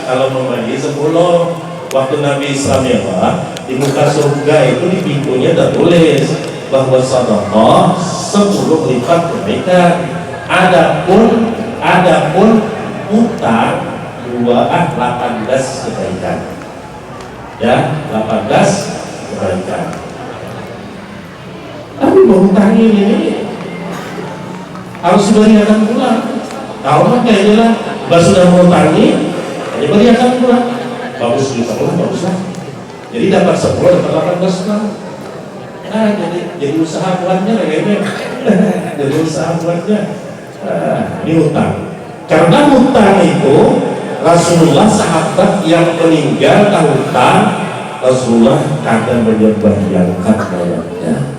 kalau membagi 10. Waktu Nabi Islam ya Pak, di muka surga itu di pintunya tertulis bahwa sedekah 10 lipat kebaikan. Adapun utang 18 kebaikan. Ya, 18 kebaikan. Tapi berhutang ini harus diberikan pulang. Tahu kan kayaknya lah, bahwa sudah berhutangi, hanya berikan pulang. Bagus juga pulang, bagus lah. Jadi dapat 10, dapat 18 pulang. Nah, jadi usaha buatnya kayaknya. Jadi usaha buatnya. Ini hutang. Karena hutang itu Rasulullah sahabat yang meninggal hutang, Rasulullah kadang menyembahyankan mayatnya.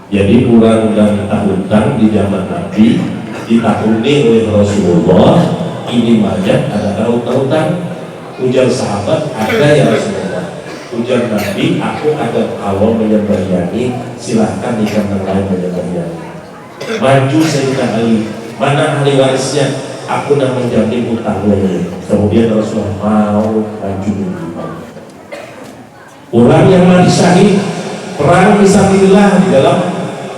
Jadi kurang dan hutang di zaman Nabi ditahuni oleh Rasulullah. Ini mayat ada hutang. Ujar sahabat, ada ya Rasulullah. Ujar Nabi, aku ada awal menyembahyangi, silahkan ikan yang lain menyembahyangi. Maju Sayyidina Ali, mana ahli warisnya? Aku nak menjamin hutangnya ini. Kemudian Rasulullah mau maju orang yang mati syahid perang fisabilillah di dalam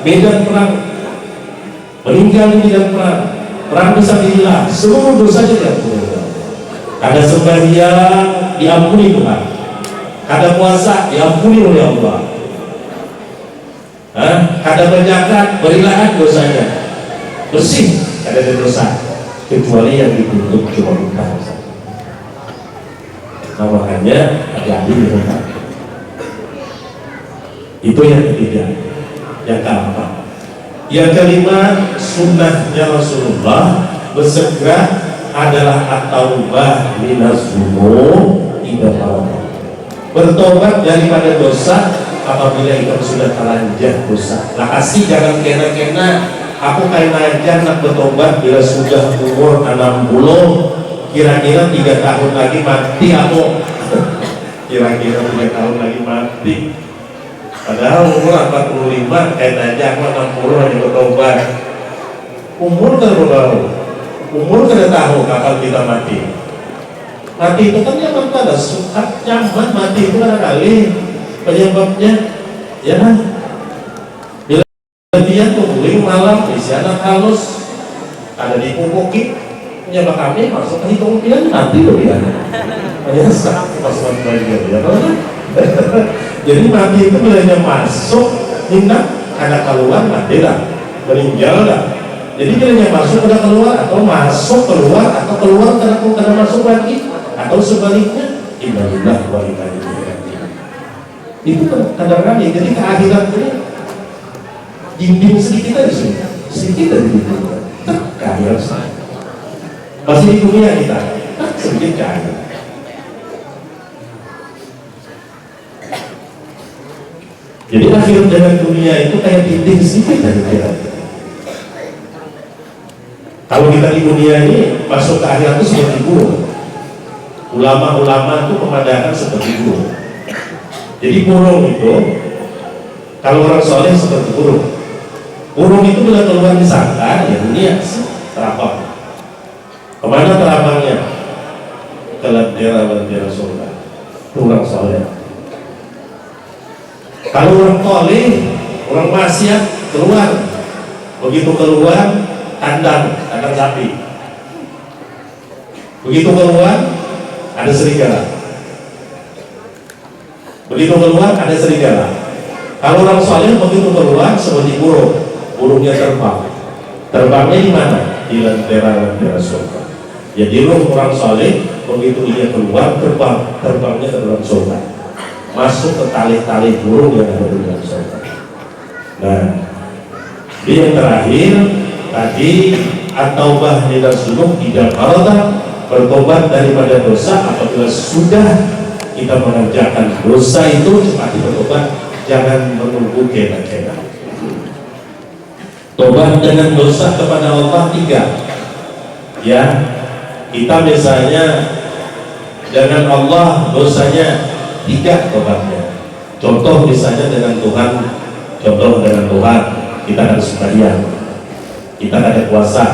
medan perang, meninggal di medan perang fisabilillah, seluruh dosanya diampuni. Ada sembahyang diampuni Tuhan, ada puasa diampuni oleh Allah, ada berzakat berilah dosanya bersih, ada dosa, kecuali yang dituntut cuma hutang saja. Nah makanya hati-hati di hutang. Itu yang ketiga. Yang keempat, yang kelima, sunnahnya Rasulullah bersegera adalah at-taubah minaz dzunub tidak mau bertobat daripada dosa apabila itu sudah terlanjur dosa. Nah kasih jangan kena-kena aku kain aja nak bertobat bila sudah umur 60, kira-kira 3 tahun lagi mati aku. Kira-kira 3 tahun lagi mati, padahal umur 45 kain aja aku 60 hanya bertobat. Umur terlalu, umur tidak tahu kapan kita mati. Mati itu kan yang pada suka nyaman, mati itu barangkali penyebabnya ya bila dia tungguin malam isi anak halus ada di pupuki penyebab kami masuk ke hitung dia mati loh dia biasa pasukan banjir ya jadi mati itu bilanya masuk hindak ada keluar mati lah meninggal lah. Jadi bilanya masuk ada keluar atau masuk keluar atau keluar karena masuk lagi atau sebaliknya innalillahi wa inna ilaihi raji'un. Itu kadang-kadang jadi keakhiran ini dinding sedikit aja sih, sedikit aja dinding keakhiran masih di dunia kita sedikit keakhiran. Jadi akhir dengan dunia itu kayak dinding sedikit dari akhirat. Kalau kita di dunia ini masuk ke akhirat itu seperti burung. Ulama-ulama itu pemandangan seperti burung. Jadi burung itu, kalau orang soleh seperti burung. Burung itu bila keluar di sangkar, ya dunia terbang. Kemana terbangnya? Ke lentera surga. Itu orang soleh. Kalau orang soleh, orang maksiat keluar. Begitu keluar, kandang sapi. Begitu keluar, ada serigala. Begitu keluar ada serigala. Kalau orang soleh begitu keluar seperti burung, burungnya terbang. Terbangnya di mana? Di lentera surga. Jadi orang soleh begitu dia keluar terbangnya ke dalam surga, masuk ke tali-tali burung yang ada di dalam surga. Nah, di yang terakhir tadi at-taubah minaz dzunub tidak marada, bertobat daripada dosa apabila sudah kita mengerjakan dosa itu cepat bertobat, jangan menunggu kena-kena. Tobat dengan dosa kepada Allah 3. Ya, kita misalnya dengan Allah dosanya 3 tobatnya. Contoh misalnya dengan Tuhan, kita harus sembahyang, kita ada puasa,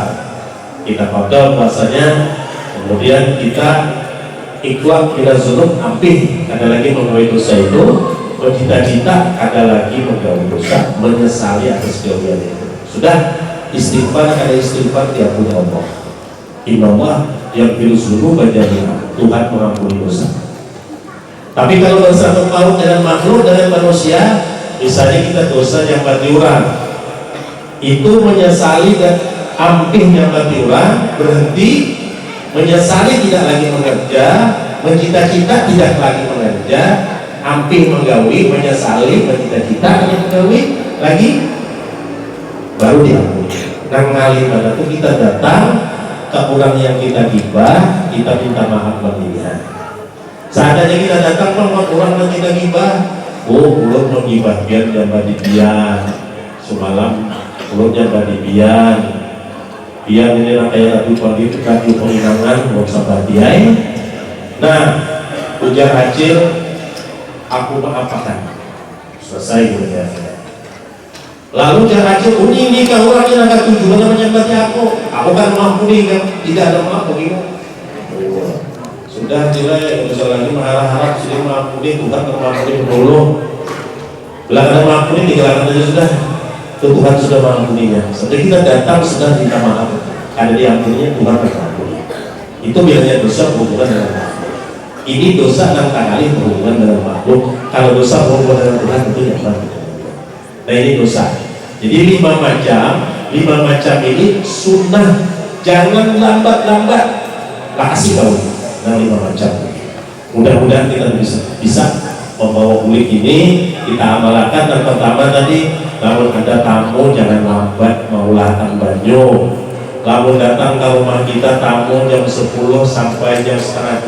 kita qada puasanya, kemudian kita ikhlas minaz dzunub, ampih ada lagi menggawe dosa itu, bercita-cita ada lagi menggawe dosa, menyesali atas kegiatan itu. Sudah istighfar, ada istighfar diampuni Allah. Innallaha yaghfiru dzunuba jami'an, Tuhan mengampuni dosa. Tapi kalau bersatu paut dengan makhluk, dengan manusia, misalnya kita dosa yang batiuran, itu menyesali dan ampih yang batiuran, berhenti menyesali tidak lagi mengerja, mencita-cita tidak lagi mengerja, ampih menggawi, menyesali, mencita-cita hanya menggawi lagi, baru diampuni. Nang ngali pada itu kita datang ke orang yang kita gibah, kita minta maaf dia. Seadanya kita datang ke orang yang kita gibah, ulun menggibah biar jambat di bian, semalam ulun jambat di bian ini kayak radio penginangan buat sahabat dia. Nah, ujar Acil, aku mengapakan selesai gitu ya. Lalu ujar Acil, ini kau orang yang agak tujuannya menyembati aku kan mampu nih kan, tidak ada mampu gitu. Sudah jelek, besar lagi mengharap-harap sudah mampu nih, Tuhan mampu nih dulu. Belakang mampu nih, tinggalkan aja sudah. Tuhan sudah mengampuninya. Setelah kita datang sudah minta maaf, ada diampuninya, Tuhan mengampuni. Itu biasanya dosa berhubungan dengan makhluk. Ini dosa yang kali berhubungan dengan makhluk. Kalau dosa berhubungan dengan Tuhan itu yang baru. Nah ini dosa. Jadi 5 macam ini sunnah. Jangan lambat-lambat. Kasih tahu. Nah 5 macam. Mudah-mudahan kita bisa membawa kulit ini kita amalkan. Dan pertama tadi, namun ada tamu jangan lambat mengulahkan banyu. Lamun datang ke rumah kita tamu jam 10 sampai jam setengah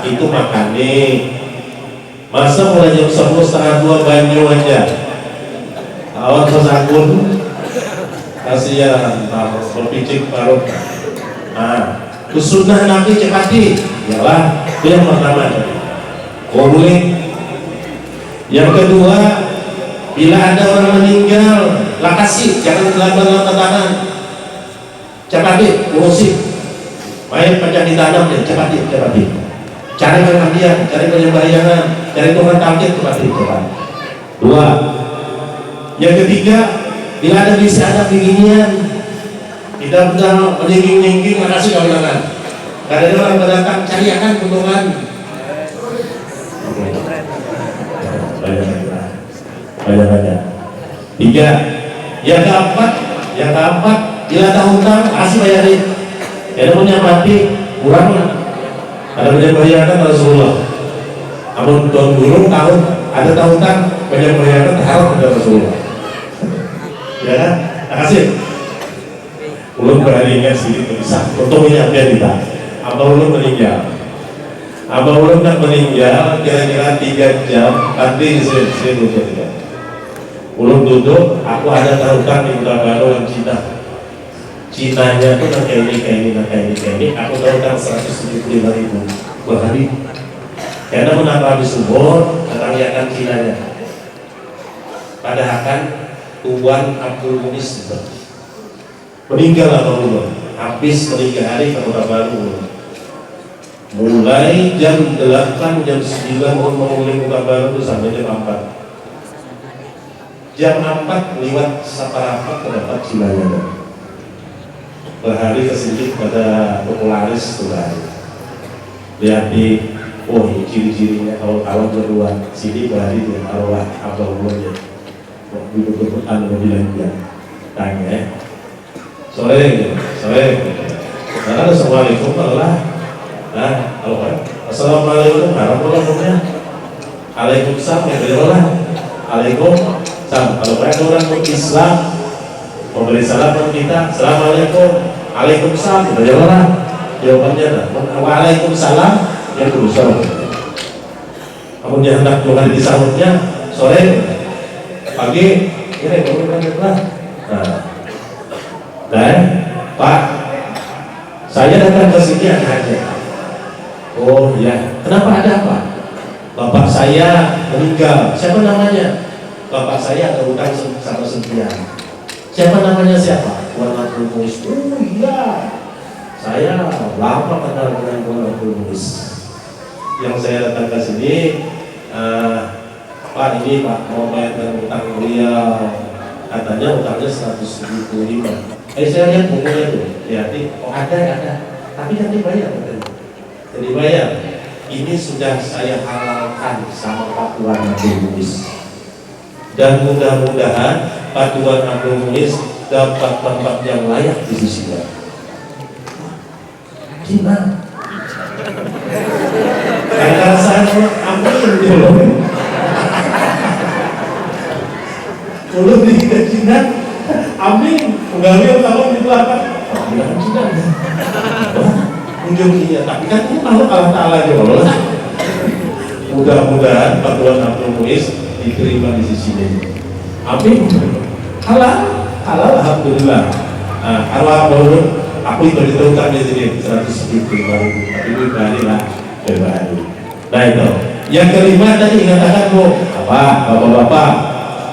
2, itu makan nih. Masa mulai jam 11 setengah 2 banyu aja. Awan sesakun, kasihan, berpicik parut. Nah, sunnah Nabi cepati, yalah, itu yang pertama. Oh boleh. Yang kedua, bila ada orang meninggal, lakasi, jangan lambat-lambat tangan. Cepati, urusi. Main pajak ditanam ya, cepati. Cari perhatian, cari penyembayangan, cari Tuhan takdir cepati. Dua. Yang ketiga, bila ada bisa ada beginian, kita benar meninggi-ninggi, makasih kawan-kawan. Kadang orang berdatang, cariakan keuntungan. Banyak. Tiga. Yang keempat, bila ada hutang, kasih bayarin. Ada punya mati, kurang lah. Ada banyak bayaran Rasulullah. Namun tahun dulu tahun ada hutang, banyak bayaran harus ada Rasulullah. Ya kan? Makasih. Ulun berharingan sedikit bisa. Untungnya dia kita. Abah ulun meninggal. Abah ulun nak meninggal kira-kira 3 jam. Nanti saya duduk. Ulun duduk. Aku ada hutang di Kota Baru yang Cina. Cinanya tuh kayak ini. Aku tahu kan 175.000 per hari. Karena menambah habis umur, ketanggiakan Cinanya. Padahal kan Tuan Abdul Munis itu meninggal atau belum? Habis 3 hari ke Kota Baru. Mulai jam 8, jam 9 menguling Kota Baru itu sampai jam 4. Jam 4 lewat Saparapat terdapat Cinanya. Berhari kesedikit pada popularis tuh. Lihat di, oh ini ciri-cirinya kalau berdua sini berhari di arwah abah umurnya. Duduk anu bilang tanya. Sore. Karena assalamualaikum Allah. Nah, assalamualaikum warahmatullahi wabarakatuh. Waalaikumsalam ya Allah. Waalaikumsalam. Kalau mereka orang Islam memberi salam kepada kita, assalamualaikum, waalaikumsalam, kita jawablah jawabannya, waalaikumsalam, yang berusaha. Kamu dia hendak Tuhan disambutnya sore, pagi, ini kamu lah. Nah, Pak, saya datang ke sini aja. Oh ya, kenapa ada apa? Bapak saya meninggal. Siapa namanya? Bapak saya ada hutang sama sekian. Siapa namanya siapa? Tuan Abdul Muis. Oh iya, saya lama kenal dengan Tuan Abdul Muis. Yang saya datang ke sini, Pak ini Pak mau bayarkan hutang beliau. Katanya hutangnya 175. Saya lihat bukunya tuh, lihat, oh ada. Tapi nanti bayar katanya. Jadi bayar. Ini sudah saya halalkan sama Pak Tuan Abdul Muis. Dan mudah-mudahan Pak Tuan Abdul Muis dapat tempat yang layak di sisinya. Cina. Karena saya amin dulu. Kalau di Cina, amin. Penggawe kalau di belakang, bilang Cina. Ujungnya, tapi kan ini makhluk Allah Taala juga. Mudah-mudahan Pak Tuan Abdul Muis diterima di sisinya. Amin. Halal, alhamdulillah. Arwah baru aku itu diterungkan di sini 175.000, tapi itu kali lah berbahaya. Nah itu. Yang kelima tadi katakan bapak-bapak,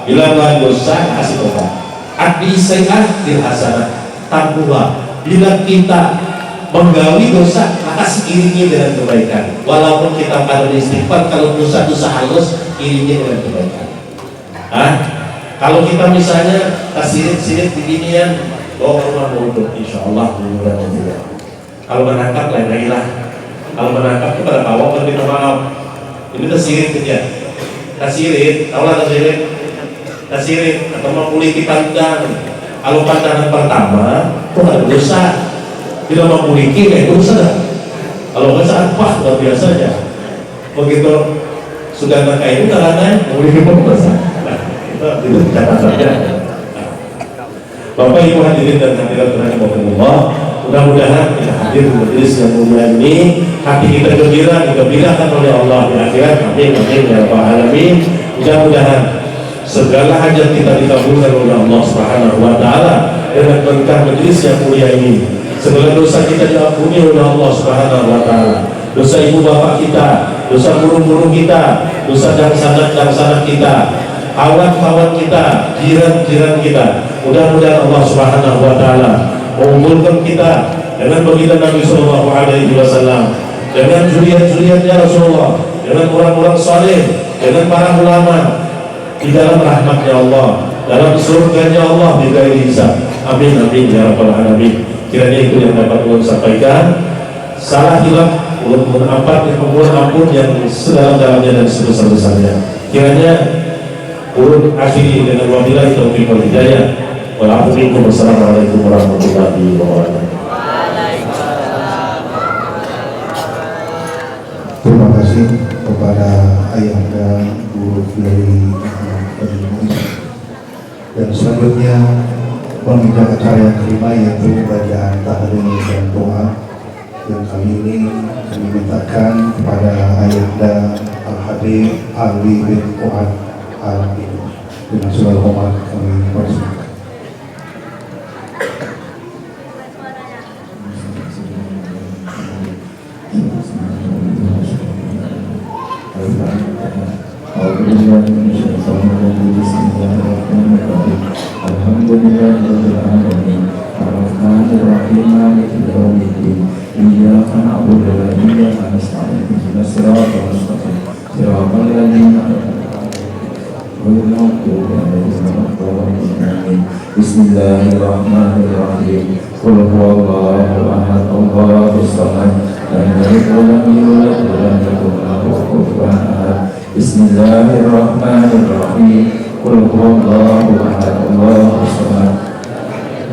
bila buat dosa kasih tobat. Adi sayyi'ah bil hasanah. Takwa. Bila kita menggawi dosa, maka iringi dengan kebaikan. Walaupun kita pada istighfar, kalau dosa-dosa halus iringi dengan kebaikan. Kalau kita misalnya sirit-sirit beginian, bawa ke rumah bodoh, insya Allah mudah-mudahan. Kalau menangkap lain lagi lah. Kalau menangkap kepada kawan minta maaf. Ini tersirit kerja. Tersirit, tahu lah tersirit. Tersirit atau memuliki pandang. Kalau pandangan pertama, itu ada dosa. Bila memuliki kayak dosa. Kalau dosa, wah luar biasa aja. Begitu sudah terkait itu karena memuliki dosa. Itu catatannya. Bapak Ibu hadirin dan hadirat rahimahumullah, Mudah-mudahan kita hadir di majelis yang mulia ini, hati kita gembira, digembirakan oleh Allah di akhirat. Amin, amin ya rabbal alamin. Mudah-mudahan segala hajat kita dikabulkan oleh Allah Subhanahu wa taala dengan berkah majelis yang mulia ini. Segala dosa kita diampuni oleh Allah Subhanahu wa taala. Dosa ibu bapak kita, dosa guru-guru kita, dosa dan sanak kita, kawan-kawan kita, jiran-jiran kita. Mudah-mudahan Allah Subhanahu wa taala mengumpulkan kita dengan baginda Nabi sallallahu alaihi wasallam, dengan zuriat-zuriatnya Rasulullah, dengan orang-orang saleh, dengan para ulama di dalam rahmatnya Allah, dalam surganya Allah di ghairi hisab. Amin amin ya rabbal alamin. Kiranya itu yang dapat ulun sampaikan. Salah hilaf ulun mohon ampun yang sedalam-dalamnya dan sebesar-besarnya. Kiranya ulun akhiri dengan wabillahi taufiq wal hidayah. Wassalamualaikum warahmatullahi wabarakatuh. Terima kasih kepada Ayahanda Guru Kiai dan selanjutnya pembicara acara yang kelima yaitu bacaan tahlil dan doa yang kali ini kami mintakan kepada Ayahanda Al-Habib Ali bin Fuad Al-Habib. Dengan segala hormat kami persilakan. Alhamdulillahirrahmanirrahim. Ar-Rahmanir-Rahim. Maliki yaumiddin. Iyyaka na'budu wa iyyaka nasta'in. Ihdinas siratal mustaqim. Siratal ladzina an'amta 'alaihim. Bismillahirrahmanirrahim. Qul huwallahu ahad. Allahus samad. Lam yalid wa lam yulad wa lam yakul lahu kufuwan ahad. Bismillahirrahmanirrahim. Qul huwallahu ahad. Allahus samad.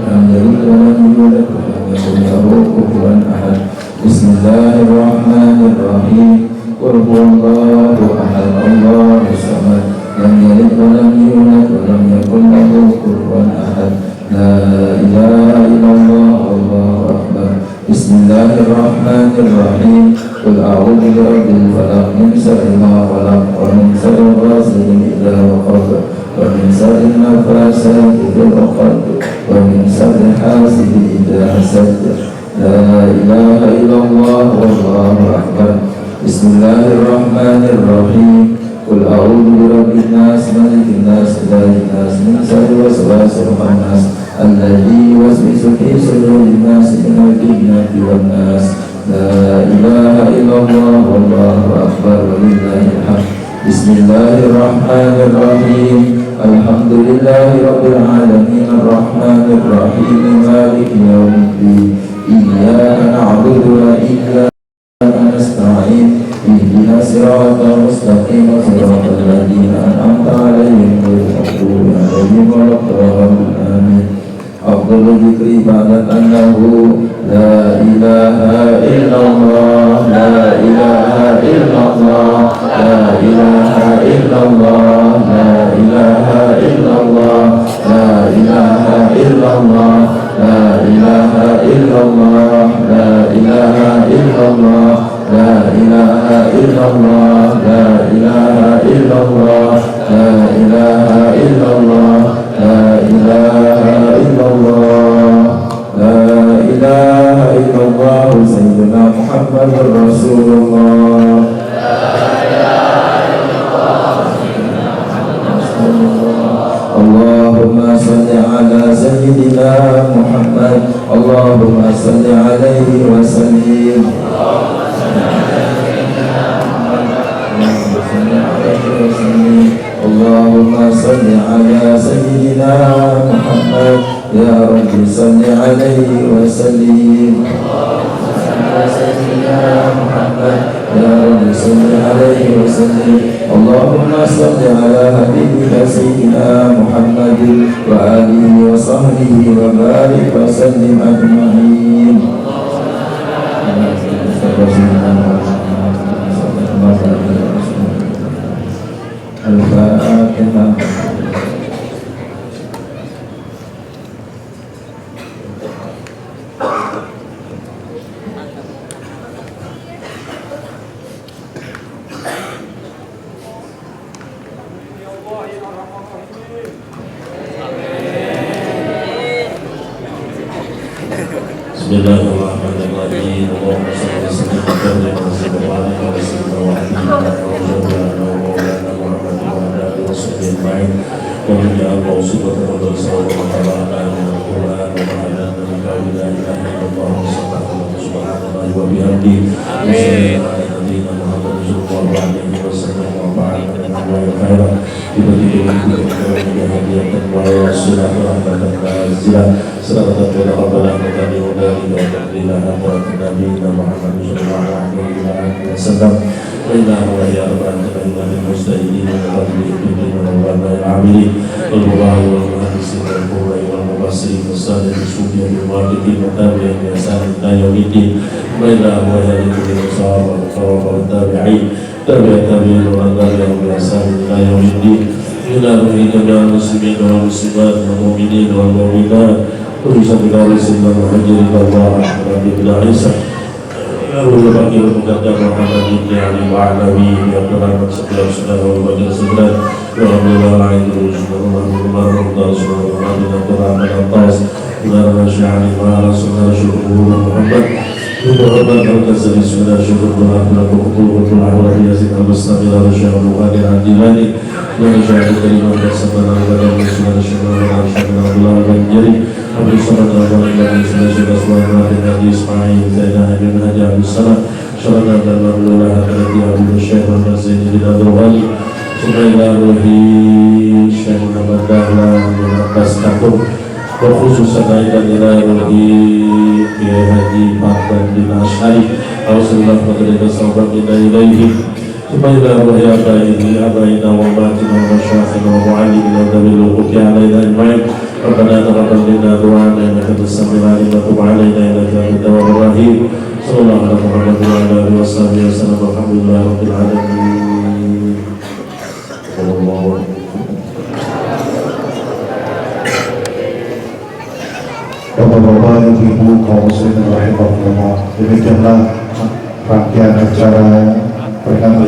Lam yalid wa lam yulad wa lam yakul lahu kufuwan ahad. Bismillahirrahmanirrahim. Qul huwallahu ahad. Allahus samad. Lam yalid wa lam yulad wa lam yakul lahu kufuwan ahad. La ilaha illallah. Allahu akbar. Bismillahirrahmanirrahim. Qul a'udzu birabbil falaq min syarri ma khalaq wa min syarri ghasidin idza waqab wa min syarri nafasati fil 'uqad wa min syarri hasidin idza hasad. La ilaha illallah. Allahu akbar. Bismillahirrahmanirrahim. Qul a'udzu birabbin nas, malikin nas, ilahin nas, min syarri waswasil khannas alladzi yuwaswisu fi sudurin nas minal jinnati wan nas. La ilaha illallah. Wallahu akbar. Walillahil hamd. Bismillahirrahmanirrahim. Alhamdulillahi rabbil alamin. Arrahmanirrahim. Maliki yaumiddin. Iyyaka na'budu wa iyyaka nasta'in. Ihdinas siratal mustaqim. Siratal ladzina an'amta 'alaihim ghairil maghdubi 'alaihim waladdallin. Amin. Afdhalul dzikri ba'da annahu la ilaha illallah, la ilaha illallah, la ilaha illallah, la ilaha illallah, la ilaha illallah, la ilaha illallah, la ilaha illallah, la ilaha illallah, la ilaha illallah, la ilaha illallah, la ilaha illallah, la ilaha illallah. Sayyidina Muhammadur Rasulullah. Allahumma salli ala Sayyidina Muhammad. Allahumma salli alaihi wa sallim. Allahumma salli ala Sayyidina Muhammad. Ya Rabbi salli alaihi wa sallim. Ya Rabbi salli alaihi wa sallim. Allahumma salli ala habibika Sayyidina Muhammad wa alihi wa sahbihi wa barik wa sallim ajma'in. Al-Fatihah. Bismillahirrahmanirrahim. Allahumma shalli wa sallim wa barik ala sayyidina Muhammad wa ala alihi wa sahbihi ajma'in. Wa ya Allah subhanahu wa ta'ala al-Qur'an wa ala alihi la ilaha illallah subhanallahi wa bihamdihi. Amin. Muhammad sallallahu alaihi wasallam wa ba'ala wa khairan tiba-tiba hadiatan wa rasulullah rahmatan nazilah sallallahu alaihi Muhammad sallallahu alaihi wasallam wa ila wa ya rabbana billahi musta'idin wa bihi wa al-amili wal muhaddisin wal qurra wal mufassirin was-sadiq as-sufi wal muhaddisin wa tabi'in bi ihsan ila yaumiddin wa ila wa ya rabbil sahaba tabi'in tabi'in wa tabi'in bi ihsan ila yaumiddin ila jami'il muslimin wal muslimat wal mu'minin wal mu'minat urusan kita Rasulullah Muhammad Allah Rabbil Isa lalu bagi muqaddam Muhammad ibn Ali wa alawi ya Tuhan setiap saudara wa bagi saudara wa Allah alaihi wasallam wa sallallahu alaihi wasallam wa rasulullah Muhammad Muhammad al-Qasri sunnah syukur Tuhan wa qubul wa yazid al-mustabil al-syahru wa al-adilani wa syahadu kalimah sabana wa rasulullah syukur wa al-jari Abu Sallallahu alaihi wasallam Nabi Ismail Zainah bin Haji Abu Salam Syarana dan Abdullah Hadi Abu Syekh Muhammad Zain bin Abdul Wali Subhanallah Ruhi Syekh Muhammad Dahlan bin Abbas Katum wa khususan aidan ila Ruhi Haji Fahdan bin Ashari Auzubillah wa sahabat ilaihi Subhanallah Ruhi abaina wa batina wa syakhina wa mu'allimina wa dabil hukuki alaina ajma'in ربنا تقبل منا دعاءنا انك انت السميع العليم وتب علينا انك انت التواب الرحيم صلى الله على محمد وعلى اله وصحبه وسلم والحمد لله رب العالمين صلى الله عليه Bapak-bapak, ibu-ibu, kaum muslimin rahimahullah, demikianlah rangkaian acara perkenalkan